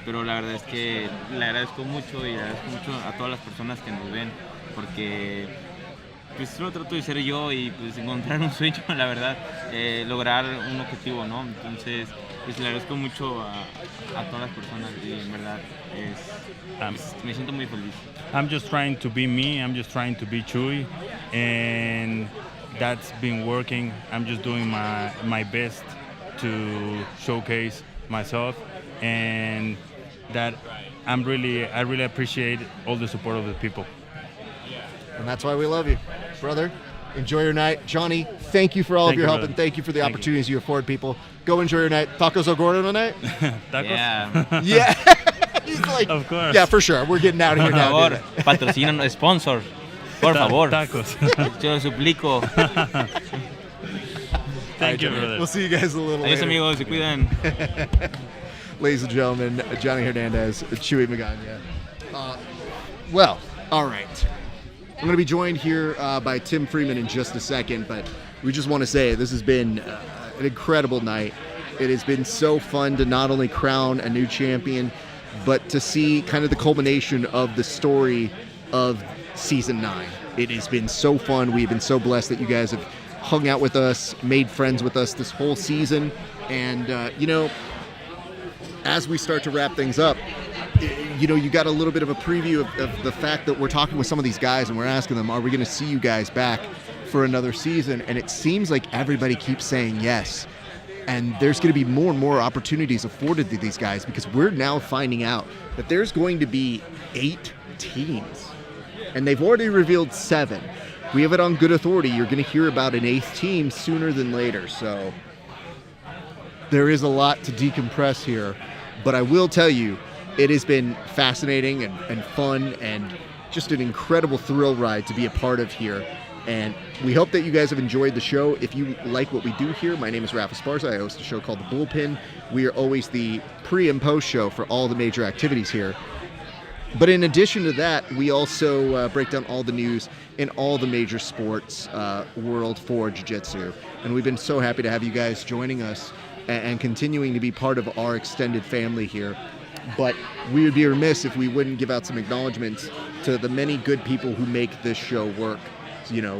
pero la verdad es que le agradezco mucho, y le agradezco mucho a todas las personas que nos ven, porque pues solo trato de ser yo y pues encontrar un sueño, la verdad, lograr un objetivo, ¿no? Entonces, pues le agradezco mucho a todas las personas, y en verdad me siento muy feliz. I'm just trying to be me, I'm just trying to be Chuy, and that's been working. I'm just doing my best to showcase myself, and that I really appreciate all the support of the people. And that's why we love you. Brother, enjoy your night. Johnny, thank you for all of Thank your you, help, brother. and thank you for the Thank you. opportunities you afford people. Go enjoy your night. Tacos al gordo tonight? Tacos? Yeah. Yeah. He's like, Of course. yeah, for sure. We're getting out of here Por now. favor, dude. patrocinan, sponsor, por favor. Tacos. Yo lo suplico. Thank you, All right, brother. We'll see you guys a little Adiós, later. amigos, se cuidan. Ladies and gentlemen, Johnny Hernandez, Chuy Magana. Well, all right. I'm going to be joined here by Tim Freeman in just a second, but we just want to say this has been an incredible night. It has been so fun to not only crown a new champion, but to see kind of the culmination of the story of Season 9. It has been so fun. We've been so blessed that you guys have hung out with us, made friends with us this whole season. And, as we start to wrap things up, you got a little bit of a preview of the fact that we're talking with some of these guys and we're asking them, are we going to see you guys back for another season? And it seems like everybody keeps saying yes. And there's going to be more and more opportunities afforded to these guys, because we're now finding out that there's going to be 8 teams. And they've already revealed 7. We have it on good authority. You're going to hear about an 8th team sooner than later. So there is a lot to decompress here. But I will tell you, it has been fascinating and fun and just an incredible thrill ride to be a part of here. And we hope that you guys have enjoyed the show. If you like what we do here, my name is Rafa Esparza. I host a show called The Bullpen. We are always the pre and post show for all the major activities here. But in addition to that, we also break down all the news in all the major sports world for Jiu-Jitsu. And we've been so happy to have you guys joining us and continuing to be part of our extended family here. But we would be remiss if we wouldn't give out some acknowledgments to the many good people who make this show work.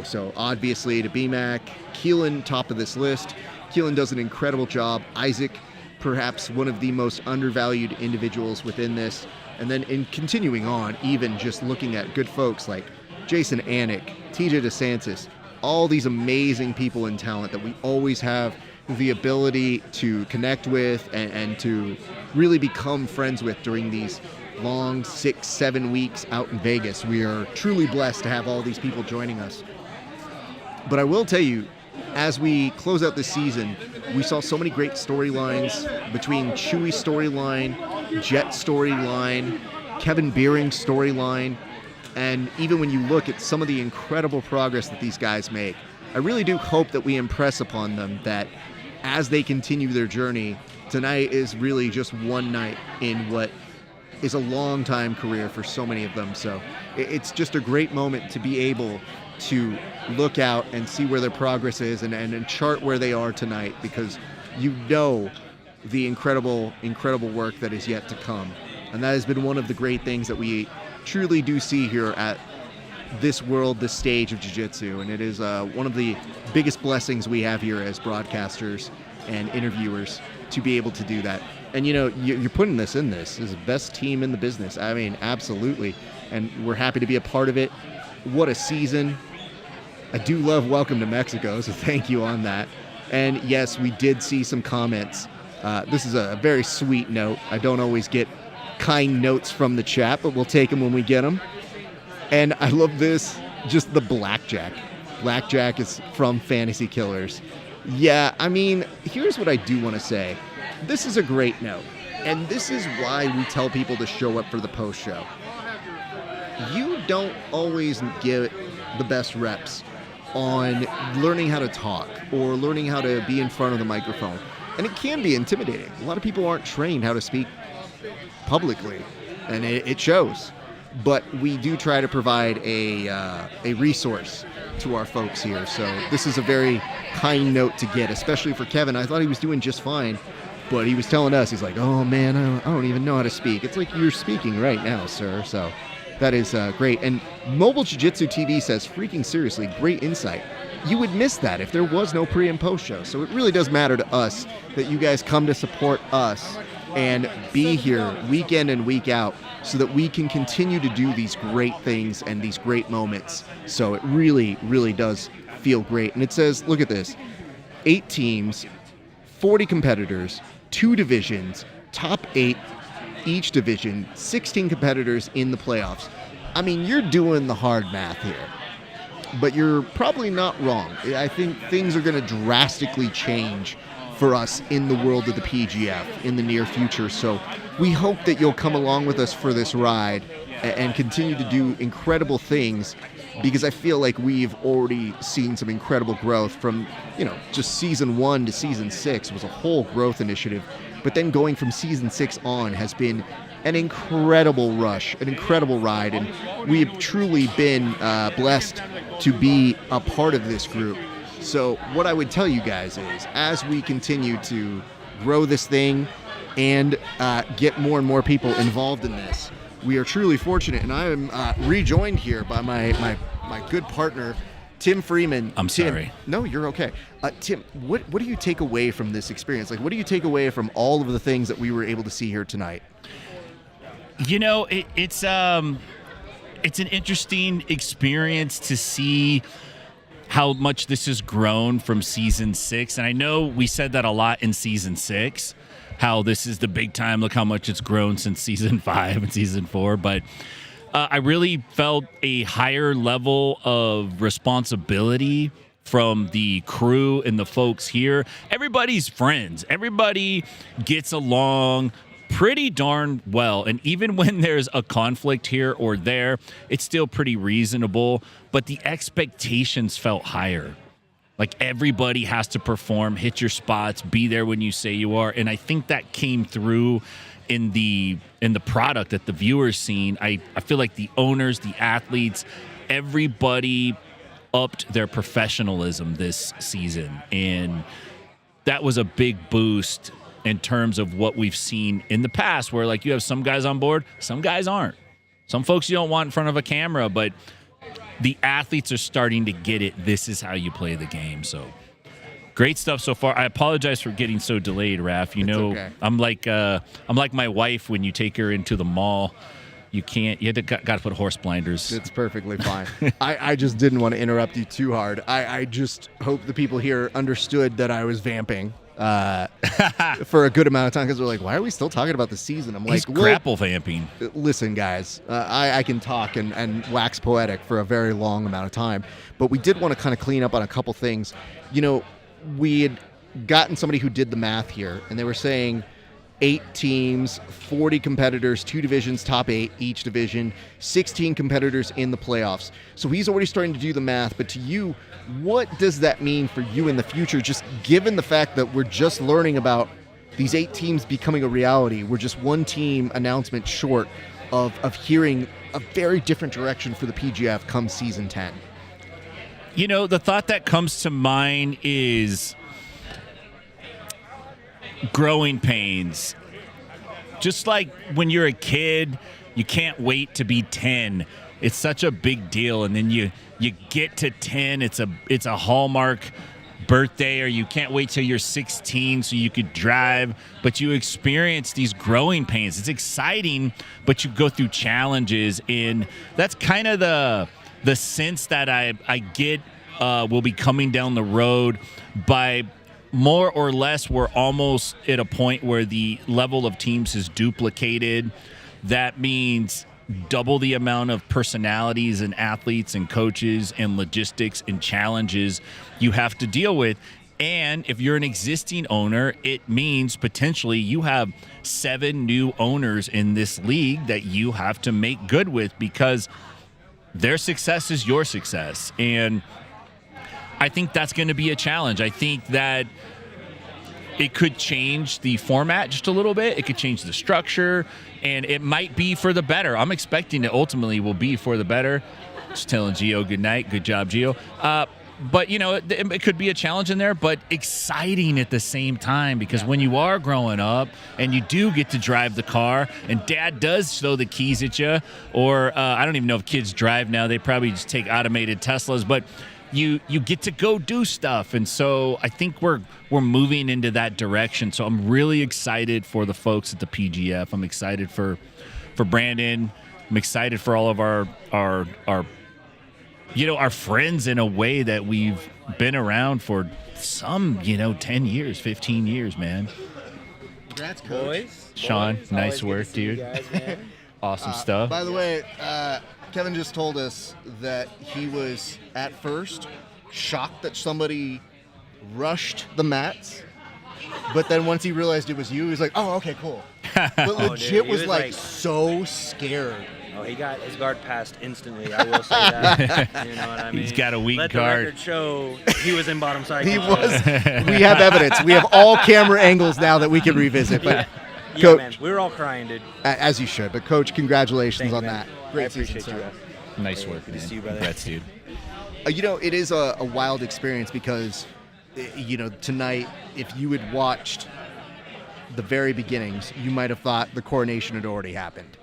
So obviously to BMAC, Keelan, top of this list. Keelan does an incredible job. Isaac, perhaps one of the most undervalued individuals within this. And then in continuing on, even just looking at good folks like Jason Anik, TJ DeSantis, all these amazing people and talent that we always have the ability to connect with and to really become friends with during these long 6-7 weeks out in Vegas. We are truly blessed to have all these people joining us. But I will tell you, as we close out this season, we saw so many great storylines between Chewy's storyline, Jet's storyline, Kevin Beering's storyline, and even when you look at some of the incredible progress that these guys make, I really do hope that we impress upon them that as they continue their journey, tonight is really just one night in what is a long time career for so many of them. So it's just a great moment to be able to look out and see where their progress is and chart where they are tonight, because you know the incredible work that is yet to come. And that has been one of the great things that we truly do see here at this world, this stage of jiu-jitsu. And it is one of the biggest blessings we have here as broadcasters and interviewers to be able to do that. And you know, you're putting this in this is the best team in the business. I mean, absolutely. And we're happy to be a part of it. What a season. I do love Welcome to Mexico, so thank you on that. And yes, we did see some comments. This is a very sweet note. I don't always get kind notes from the chat, but we'll take them when we get them. And I love this, just the Blackjack. Blackjack is from Fantasy Killers. Yeah, I mean, here's what I do want to say. This is a great note, and this is why we tell people to show up for the post-show. You don't always get the best reps on learning how to talk or learning how to be in front of the microphone. And it can be intimidating. A lot of people aren't trained how to speak publicly, and it shows. But we do try to provide a resource to our folks here. So this is a very kind note to get, especially for Kevin. I thought he was doing just fine, but he was telling us, he's like, oh man, I don't even know how to speak. It's like you're speaking right now, sir. So that is great. And Mobile Jiu-Jitsu TV says, freaking seriously, great insight. You would miss that if there was no pre and post show. So it really does matter to us that you guys come to support us and be here week in and week out so that we can continue to do these great things and these great moments. So it really, really does feel great. And it says, look at this, 8 teams, 40 competitors, 2 divisions, top 8 each division, 16 competitors in the playoffs. I mean, you're doing the hard math here, but you're probably not wrong. I think things are going to drastically change for us in the world of the PGF in the near future. So we hope that you'll come along with us for this ride and continue to do incredible things, because I feel like we've already seen some incredible growth from, you know, just season 1 to season 6 was a whole growth initiative. But then going from season 6 on has been an incredible rush, an incredible ride, and we've truly been blessed to be a part of this group. So what I would tell you guys is, as we continue to grow this thing and get more and more people involved in this, we are truly fortunate. And I am rejoined here by my good partner, Tim Freeman. I'm sorry. No, you're okay. Tim, what do you take away from this experience? Like, what do you take away from all of the things that we were able to see here tonight? You know, it's an interesting experience to see how much this has grown from season 6. And I know we said that a lot in season 6, how this is the big time. Look how much it's grown since season 5 and season 4. But I really felt a higher level of responsibility from the crew and the folks here. Everybody's friends. Everybody gets along pretty darn well. And even when there's a conflict here or there, it's still pretty reasonable. But the expectations felt higher. Like, everybody has to perform, hit your spots, be there when you say you are. And I think that came through in the product that the viewers seen. I feel like the owners, the athletes, everybody upped their professionalism this season. And that was a big boost in terms of what we've seen in the past, where, like, you have some guys on board, some guys aren't. Some folks you don't want in front of a camera, but the athletes are starting to get it. This is how you play the game. So great stuff so far. I apologize for getting so delayed, Raph. You know, okay. I'm like my wife when you take her into the mall. You got to put horse blinders. It's perfectly fine. I just didn't want to interrupt you too hard. I just hope the people here understood that I was vamping. for a good amount of time because they're like, why are we still talking about the season? I'm He's like, grapple vamping. Listen, guys, I can talk and wax poetic for a very long amount of time, but we did want to kind of clean up on a couple things. You know, we had gotten somebody who did the math here, and they were saying 8 teams, 40 competitors, 2 divisions, top 8 each division, 16 competitors in the playoffs. So he's already starting to do the math, but to you, what does that mean for you in the future, just given the fact that we're just learning about these 8 teams becoming a reality? We're just one team announcement short of hearing a very different direction for the PGF come season 10. You know, the thought that comes to mind is growing pains. Just like when you're a kid, you can't wait to be 10. It's such a big deal, and then you get to 10. It's a hallmark birthday, or you can't wait till you're 16 so you could drive, but you experience these growing pains. It's exciting, but you go through challenges, and that's kind of the sense that I get will be coming down the road. By more or less, we're almost at a point where the level of teams is duplicated. That means double the amount of personalities and athletes and coaches and logistics and challenges you have to deal with. And if you're an existing owner, it means potentially you have 7 new owners in this league that you have to make good with, because their success is your success. And I think that's going to be a challenge. I think that it could change the format just a little bit. It could change the structure, and it might be for the better. I'm expecting it ultimately will be for the better. Just telling Gio good night. Good job, Gio. But, you know, it could be a challenge in there, but exciting at the same time, because when you are growing up and you do get to drive the car and dad does throw the keys at you, or I don't even know if kids drive now. They probably just take automated Teslas, but you get to go do stuff. And so I think we're moving into that direction. So I'm really excited for the folks at the PGF. I'm excited for Brandon. I'm excited for all of our friends, in a way that we've been around for some, 10 years, 15 years, man. Congrats, Coach. Sean, Boys, nice always work, good to see you dude. guys, man. Awesome stuff. By the way, Kevin just told us that he was at first shocked that somebody rushed the mats, but then once he realized it was you, he was like, "Oh, okay, cool." But legit dude, was was like so scared. Oh, he got his guard passed instantly. I will say that. You know what I mean? He's got a weak Let guard. the record show he was in bottom side. He was. We have evidence. We have all camera angles now that we can revisit. But Yeah, Coach, man. We were all crying, dude. as you should. But Coach, congratulations Thank you, on man. that. I Great appreciate season, you sir. guys. Nice Hey, work, good to man. see you, brother. Congrats, dude. It is a wild experience because, tonight, if you had watched the very beginnings, you might have thought the coronation had already happened.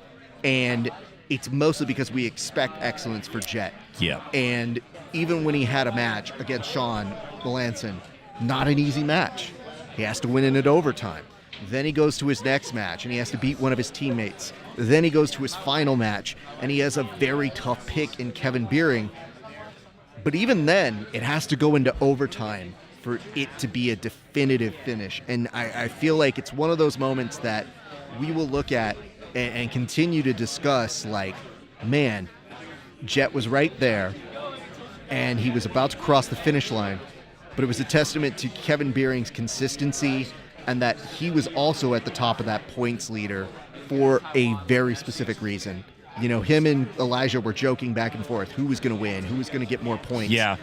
And it's mostly because we expect excellence for Jet. Yeah. And even when he had a match against Sean Melanson, not an easy match. He has to win in it overtime. Then he goes to his next match, and he has to beat one of his teammates. Then he goes to his final match, and he has a very tough pick in Kevin Beering. But even then, it has to go into overtime for it to be a definitive finish. And I feel like it's one of those moments that we will look at and continue to discuss, like, man, Jet was right there, and he was about to cross the finish line. But it was a testament to Kevin Beering's consistency, and that he was also at the top of that points leader for a very specific reason. Him and Elijah were joking back and forth. Who was going to win? Who was going to get more points? Yeah.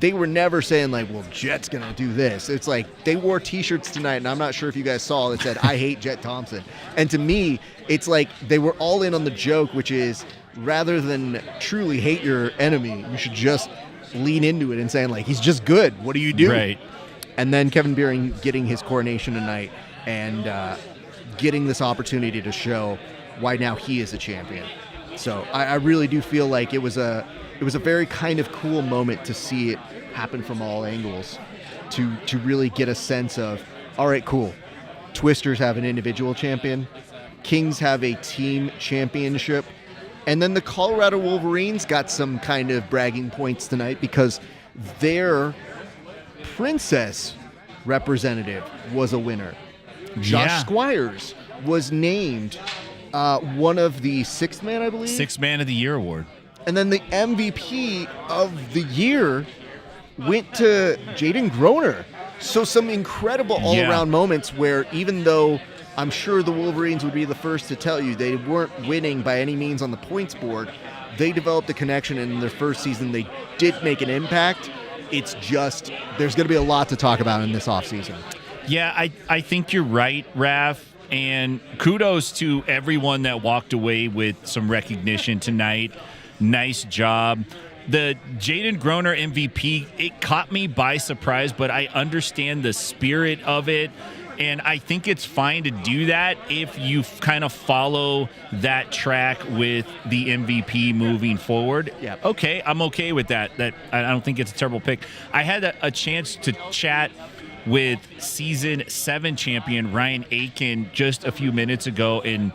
They were never saying, like, well, Jet's going to do this. It's like they wore T-shirts tonight, and I'm not sure if you guys saw, that said, I hate Jet Thompson. And to me, it's like they were all in on the joke, which is rather than truly hate your enemy, you should just lean into it and saying, like, he's just good. What do you do? Right. And then Kevin Beering getting his coronation tonight and getting this opportunity to show why now he is a champion. So I really do feel like it was a very kind of cool moment to see it happen from all angles, to really get a sense of, all right, cool. Twisters have an individual champion. Kings have a team championship. And then the Colorado Wolverines got some kind of bragging points tonight because their princess representative was a winner. Josh Yeah. Squires was named one of the sixth man, I believe. Sixth Man of the Year award. And then the MVP of the year went to Jaden Groner. So some incredible all-around moments where even though I'm sure the Wolverines would be the first to tell you they weren't winning by any means on the points board, they developed a connection, and in their first season they did make an impact. It's just, there's going to be a lot to talk about in this offseason. Yeah, I think you're right, Raph. And kudos to everyone that walked away with some recognition tonight. Nice job. The Jaden Groner MVP, it caught me by surprise, but I understand the spirit of it. And I think it's fine to do that if you kind of follow that track with the MVP moving forward. Yeah. Okay, I'm okay with that. That I don't think it's a terrible pick. I had a chance to chat with Season 7 champion Ryan Aiken just a few minutes ago, and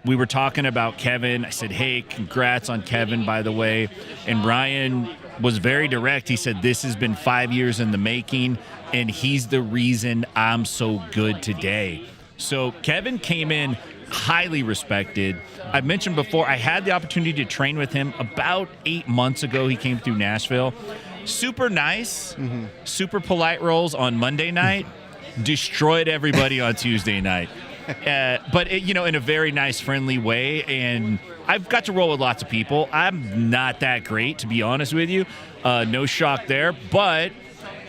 we were talking about Kevin. I said, hey, congrats on Kevin, by the way. And Ryan was very direct. He said, this has been 5 years in the making, and he's the reason I'm so good today. So Kevin came in highly respected. I mentioned before, I had the opportunity to train with him about 8 months ago. He came through Nashville. Super nice, super polite roles on Monday night, destroyed everybody on Tuesday night. But in a very nice, friendly way. And I've got to roll with lots of people. I'm not that great, to be honest with you. No shock there. But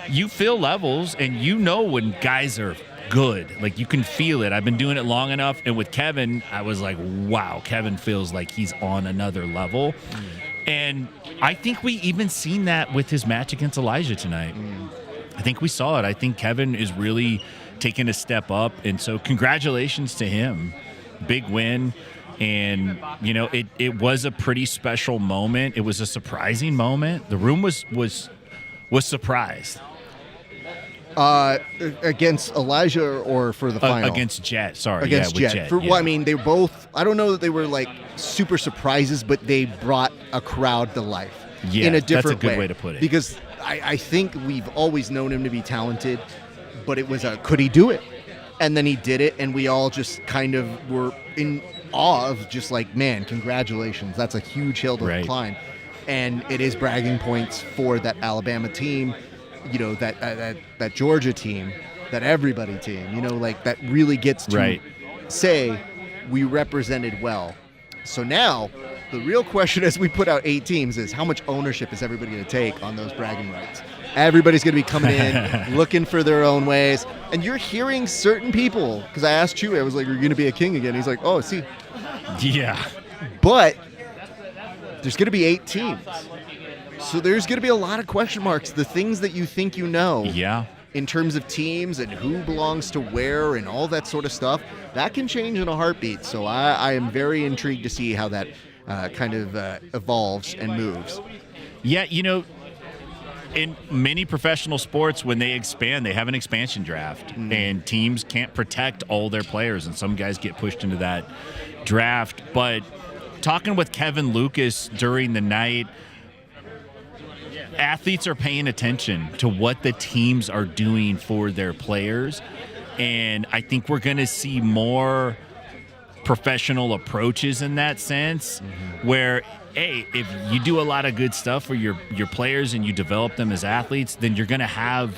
you feel levels, and you know when guys are good. Like, you can feel it. I've been doing it long enough. And with Kevin, I was like, wow, Kevin feels like he's on another level. And I think we even seen that with his match against Elijah tonight. I think we saw it. I think Kevin is really taking a step up. And so congratulations to him. Big win. And, it was a pretty special moment. It was a surprising moment. The room was surprised. Against Elijah or for the final? Against Jet, sorry. Against with Jet. Yeah. Well, I mean, they both, I don't know that they were like super surprises, but they brought a crowd to life in a different that's a good way to put it. Because I think we've always known him to be talented, but it was could he do it? And then he did it, and we all just kind of were in awe of just like, man, congratulations. That's a huge hill to climb. And it is bragging points for that Alabama team, that Georgia team, that everybody team, that really gets to say we represented well. So now the real question as we put out 8 teams is how much ownership is everybody going to take on those bragging rights? Everybody's going to be coming in, looking for their own ways. And you're hearing certain people, because I asked Chuy, I was like, are you going to be a king again? He's like, oh, see. Yeah. But there's going to be 8 teams. So there's going to be a lot of question marks. The things that you think you know. Yeah. In terms of teams and who belongs to where and all that sort of stuff, that can change in a heartbeat. So I am very intrigued to see how that kind of evolves and moves. Yeah, in many professional sports, when they expand, they have an expansion draft, and teams can't protect all their players, and some guys get pushed into that draft. But talking with Kevin Lucas during the night, athletes are paying attention to what the teams are doing for their players, and I think we're going to see more professional approaches in that sense, where if you do a lot of good stuff for your players and you develop them as athletes, then you're going to have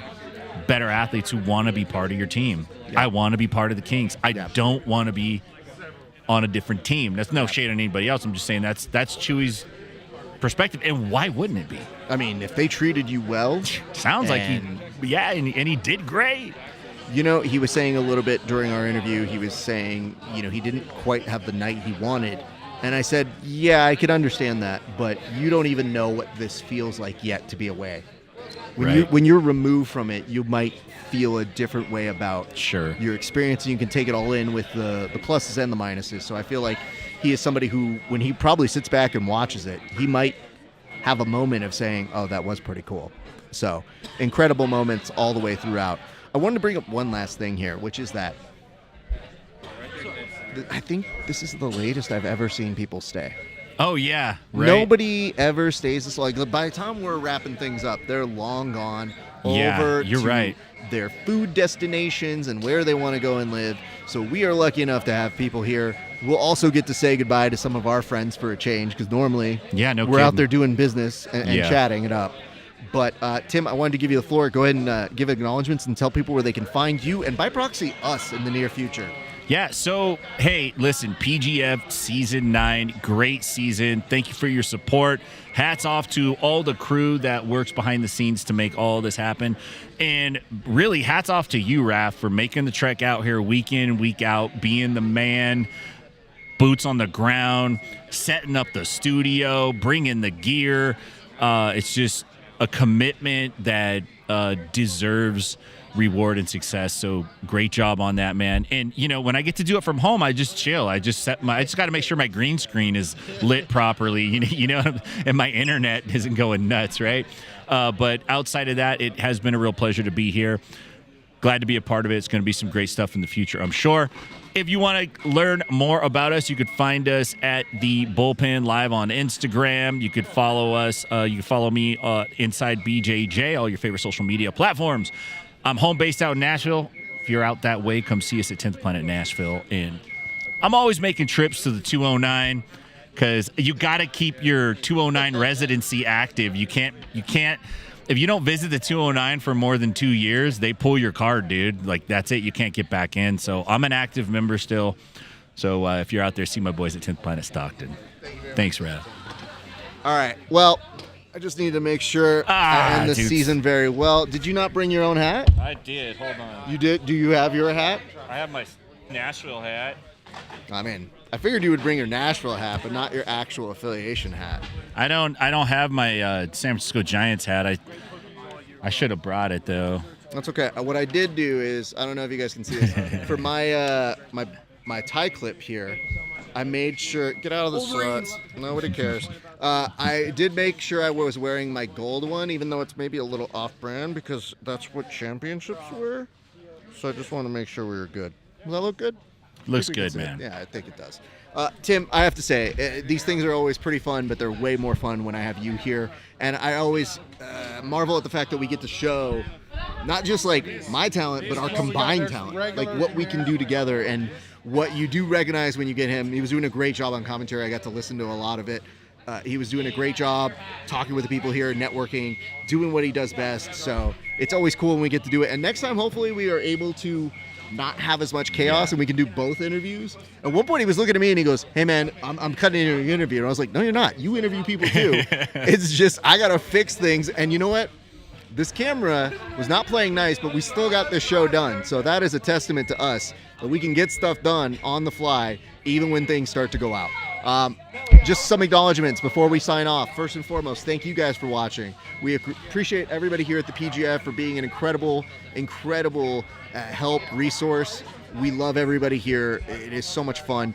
better athletes who want to be part of your team. I want to be part of the Kings. I don't want to be on a different team. That's no shade on anybody else. I'm just saying that's Chuy's perspective, and why wouldn't it be? I mean, if they treated you well, sounds like and he did great. He was saying a little bit during our interview, he was saying, he didn't quite have the night he wanted. And I said, yeah, I could understand that, but you don't even know what this feels like yet to be away. When you're removed from it, you might feel a different way about your experience, and you can take it all in with the pluses and the minuses. So I feel like he is somebody who, when he probably sits back and watches it, he might have a moment of saying, oh, that was pretty cool. So incredible moments all the way throughout. I wanted to bring up one last thing here, which is that I think this is the latest I've ever seen people stay. Oh, yeah. Right. Nobody ever stays this long. By the time we're wrapping things up, they're long gone over you're to right. their food destinations and where they want to go and live. So we are lucky enough to have people here. We'll also get to say goodbye to some of our friends for a change, because normally we're out there doing business and chatting it up. But Tim, I wanted to give you the floor. Go ahead and give acknowledgments and tell people where they can find you and by proxy us in the near future. Yeah, so, hey, listen, PGF Season 9, great season. Thank you for your support. Hats off to all the crew that works behind the scenes to make all this happen. And really, hats off to you, Raph, for making the trek out here week in, week out, being the man, boots on the ground, setting up the studio, bringing the gear. It's just a commitment that deserves reward and success. So great job on that, man. And when I get to do it from home, I just chill. I just got to make sure my green screen is lit properly, and my internet isn't going nuts, right? But outside of that, it has been a real pleasure to be here. Glad to be a part of it. It's going to be some great stuff in the future, I'm sure. If you want to learn more about us, you could find us at the Bullpen Live on Instagram. You could follow us. You can follow me inside BJJ, all your favorite social media platforms. I'm home based out in Nashville. If you're out that way, come see us at 10th Planet Nashville. And I'm always making trips to the 209 because you got to keep your 209 residency active. You can't. If you don't visit the 209 for more than 2 years, they pull your card, dude. Like, that's it. You can't get back in. So I'm an active member still. So if you're out there, see my boys at 10th Planet Stockton. Thanks, Rev. All right. Well, I just need to make sure I end the season very well. Did you not bring your own hat? I did. Hold on. You did? Do you have your hat? I have my Nashville hat. I mean, I figured you would bring your Nashville hat, but not your actual affiliation hat. I don't have my San Francisco Giants hat. I should have brought it though. That's okay. What I did do is, I don't know if you guys can see this, for my my tie clip here, I made sure, get out of the shot. Nobody cares. I did make sure I was wearing my gold one, even though it's maybe a little off-brand, because that's what championships wear. So I just want to make sure we were good. Does that look good? Looks good, man. Yeah, I think it does. Tim, I have to say, these things are always pretty fun, but they're way more fun when I have you here. And I always marvel at the fact that we get to show not just like my talent, but our combined talent, like what we can do together. And what you do recognize when you get him. He was doing a great job on commentary. I got to listen to a lot of it. He was doing a great job talking with the people here, networking, doing what he does best. So it's always cool when we get to do it. And next time, hopefully, we are able to not have as much chaos and we can do both interviews. At one point, he was looking at me and he goes, "Hey, man, I'm cutting into your interview." And I was like, "No, you're not. You interview people too." It's just I got to fix things. And you know what? This camera was not playing nice, but we still got this show done. So that is a testament to us that we can get stuff done on the fly, even when things start to go out. Just some acknowledgments before we sign off. First and foremost, thank you guys for watching. We appreciate everybody here at the PGF for being an incredible help, resource. We love everybody here. It is so much fun.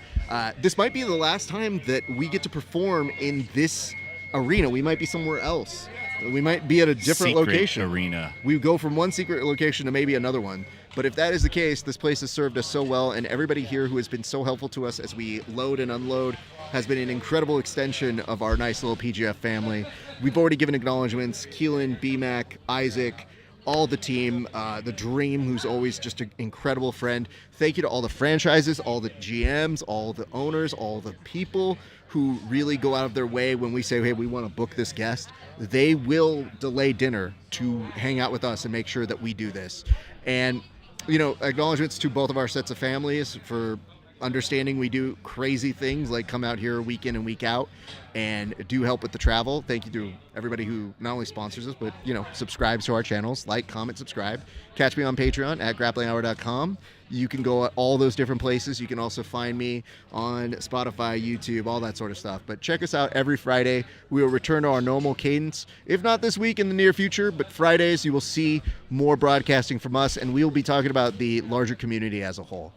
This might be the last time that we get to perform in this arena. We might be somewhere else. We might be at a different location. Arena. We go from one secret location to maybe another one. But if that is the case, this place has served us so well, and everybody here who has been so helpful to us as we load and unload has been an incredible extension of our nice little PGF family. We've already given acknowledgments. Keelan, BMAC, Isaac, all the team, the Dream, who's always just an incredible friend. Thank you to all the franchises, all the GMs, all the owners, all the people who really go out of their way when we say, hey, we want to book this guest. They will delay dinner to hang out with us and make sure that we do this. And, you know, acknowledgments to both of our sets of families for understanding we do crazy things like come out here week in and week out and do help with the travel. Thank you to everybody who not only sponsors us, but, you know, subscribes to our channels, like, comment, subscribe. Catch me on Patreon at grapplinghour.com. You can go at all those different places. You can also find me on Spotify, YouTube, all that sort of stuff. But check us out every Friday. We will return to our normal cadence, if not this week, in the near future. But Fridays, you will see more broadcasting from us, and we will be talking about the larger community as a whole.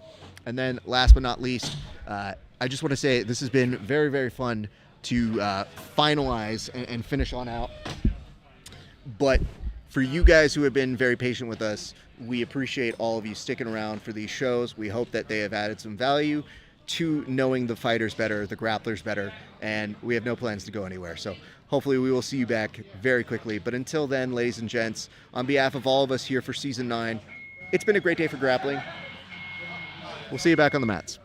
And then last but not least, I just want to say this has been very, very fun to finalize and finish on out. But for you guys who have been very patient with us, we appreciate all of you sticking around for these shows. We hope that they have added some value to knowing the fighters better, the grapplers better, and we have no plans to go anywhere. So hopefully we will see you back very quickly. But until then, ladies and gents, on behalf of all of us here for Season 9, it's been a great day for grappling. We'll see you back on the mats.